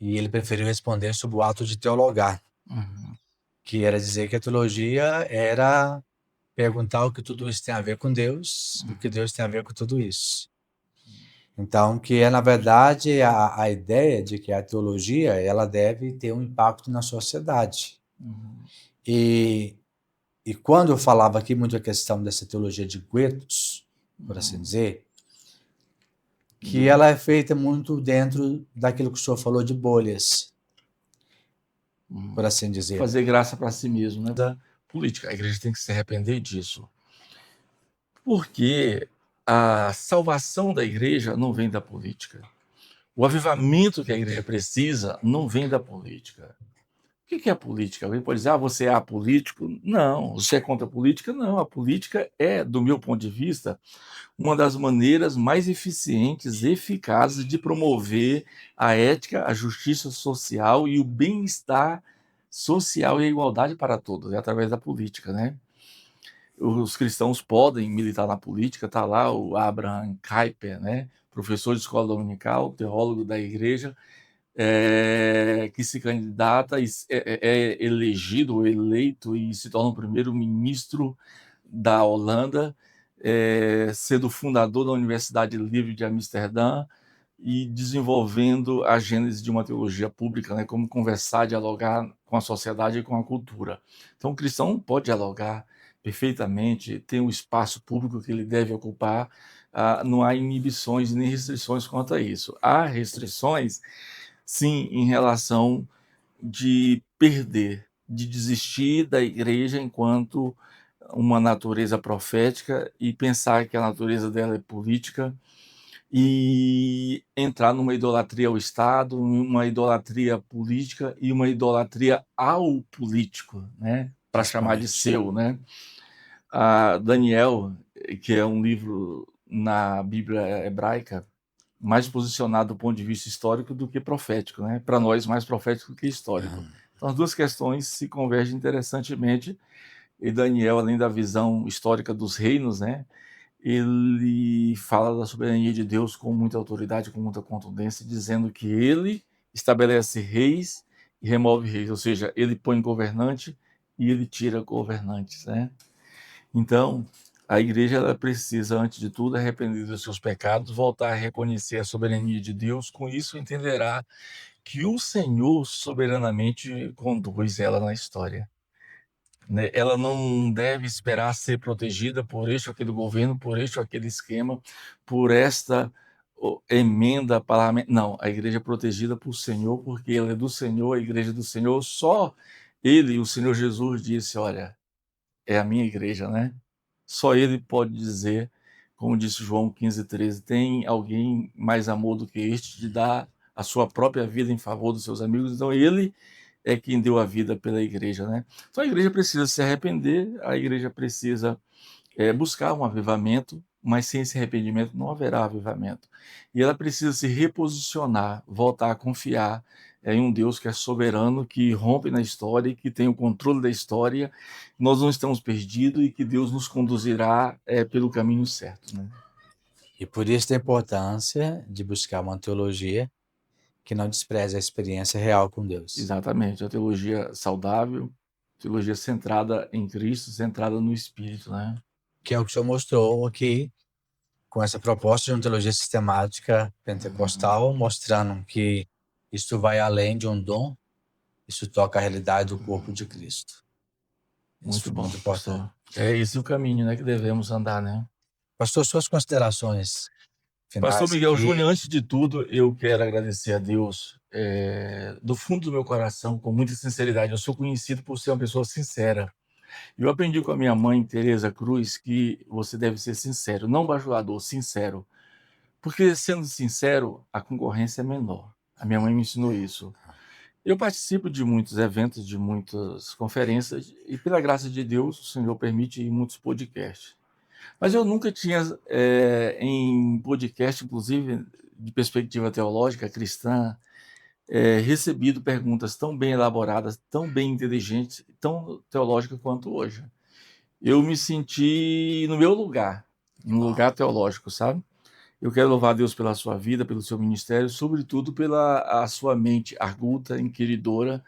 E ele preferiu responder sobre o ato de teologar, que era dizer que a teologia era perguntar o que tudo isso tem a ver com Deus, o que Deus tem a ver com tudo isso. Então, que é, na verdade, a ideia de que a teologia ela deve ter um impacto na sociedade. E quando eu falava aqui muito a questão dessa teologia de guetos, por assim dizer, que ela é feita muito dentro daquilo que o senhor falou de bolhas, por assim dizer. Fazer graça para si mesmo, né? Da política. A igreja tem que se arrepender disso. Porque a salvação da igreja não vem da política. O avivamento que a igreja precisa não vem da política. O que é a política? Alguém pode dizer, você é apolítico? Não. Você é contra a política? Não. A política é, do meu ponto de vista, uma das maneiras mais eficientes, eficazes de promover a ética, a justiça social e o bem-estar social e a igualdade para todos, através da política, né? Os cristãos podem militar na política, está lá o Abraham Kuyper, né? Professor de escola dominical, teólogo da igreja, que se candidata, é elegido, eleito e se torna o primeiro-ministro da Holanda, sendo fundador da Universidade Livre de Amsterdã e desenvolvendo a gênese de uma teologia pública, né, como conversar, dialogar com a sociedade e com a cultura. Então, o cristão pode dialogar perfeitamente, tem um espaço público que ele deve ocupar, não há inibições nem restrições quanto a isso. Há restrições, sim, em relação de perder, de desistir da igreja enquanto uma natureza profética e pensar que a natureza dela é política e entrar numa idolatria ao Estado, uma idolatria política e uma idolatria ao político, né? Para chamar de seu, né? Daniel, que é um livro na Bíblia hebraica, mais posicionado do ponto de vista histórico do que profético, né? Para nós, mais profético que histórico. Então, as duas questões se convergem interessantemente. E Daniel, além da visão histórica dos reinos, né? Ele fala da soberania de Deus com muita autoridade, com muita contundência, dizendo que ele estabelece reis e remove reis, ou seja, ele põe governante e ele tira governantes, né? Então, a igreja ela precisa, antes de tudo, arrepender dos seus pecados, voltar a reconhecer a soberania de Deus, com isso entenderá que o Senhor soberanamente conduz ela na história, né? Ela não deve esperar ser protegida por este ou aquele governo, por este ou aquele esquema, por esta emenda parlamentar. Não, a igreja é protegida por Senhor, porque ela é do Senhor, a igreja é do Senhor. Só ele, o Senhor Jesus, disse: olha, é a minha igreja, né? Só ele pode dizer, como disse João 15:13, tem alguém mais amor do que este de dar a sua própria vida em favor dos seus amigos? Então ele é quem deu a vida pela igreja, né? Então a igreja precisa se arrepender, a igreja precisa buscar um avivamento, mas sem esse arrependimento não haverá avivamento. E ela precisa se reposicionar, voltar a confiar em um Deus que é soberano, que rompe na história e que tem o controle da história. Nós não estamos perdidos e que Deus nos conduzirá pelo caminho certo, né? E por isso a importância de buscar uma teologia que não despreze a experiência real com Deus. Exatamente, a teologia saudável, teologia centrada em Cristo, centrada no Espírito, né? Que é o que o senhor mostrou aqui, com essa proposta de uma teologia sistemática pentecostal, mostrando que isso vai além de um dom, isso toca a realidade do corpo de Cristo. Isso Muito foi bom, muito importante. pastor. É esse o caminho, né, que devemos andar, né? Pastor, suas considerações Pastor finais Miguel aqui. Júnior, antes de tudo, eu quero agradecer a Deus do fundo do meu coração, com muita sinceridade. Eu sou conhecido por ser uma pessoa sincera. Eu aprendi com a minha mãe, Tereza Cruz, que você deve ser sincero, não bajulador, sincero. Porque, sendo sincero, a concorrência é menor. A minha mãe me ensinou isso. Eu participo de muitos eventos, de muitas conferências, e pela graça de Deus, o Senhor permite ir em muitos podcasts. Mas eu nunca tinha, em podcast, inclusive de perspectiva teológica cristã, recebido perguntas tão bem elaboradas, tão bem inteligentes, tão teológicas quanto hoje. Eu me senti no meu lugar, em um lugar teológico, sabe? Eu quero louvar a Deus pela sua vida, pelo seu ministério, sobretudo pela a sua mente arguta, inquiridora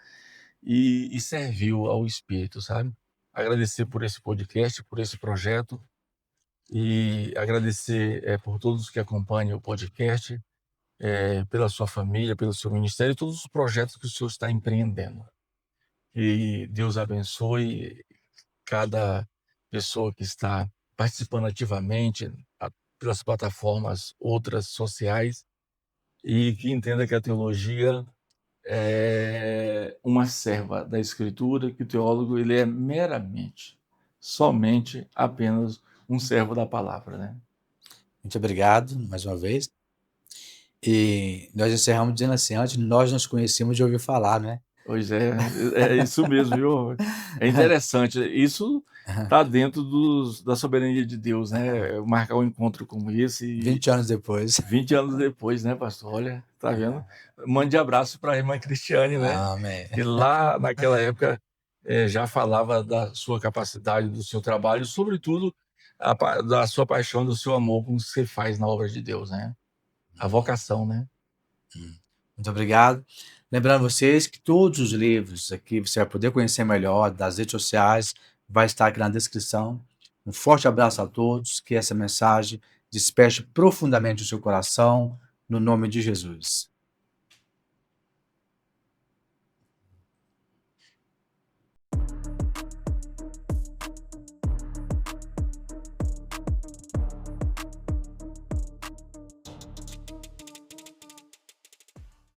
e servil ao Espírito, sabe? Agradecer por esse podcast, por esse projeto, e agradecer por todos que acompanham o podcast, pela sua família, pelo seu ministério e todos os projetos que o senhor está empreendendo. E Deus abençoe cada pessoa que está participando ativamente pelas plataformas outras sociais e que entenda que a teologia é uma serva da Escritura, que o teólogo ele é meramente, somente, apenas um servo da palavra, né? Muito obrigado, mais uma vez. E nós encerramos dizendo assim, antes nós nos conhecíamos de ouvir falar, né? Pois é isso mesmo, viu? É interessante. Isso está dentro da soberania de Deus, né? Marcar um encontro como esse. 20 anos depois. 20 anos depois, né, pastor? Olha, tá vendo? Mande abraço para a irmã Cristiane, né? Amém. Que lá naquela época já falava da sua capacidade, do seu trabalho, sobretudo da sua paixão, do seu amor com o que você faz na obra de Deus, né? A vocação, né? Muito obrigado. Lembrando vocês que todos os livros aqui você vai poder conhecer melhor das redes sociais, vai estar aqui na descrição. Um forte abraço a todos, que essa mensagem desperte profundamente o seu coração, no nome de Jesus.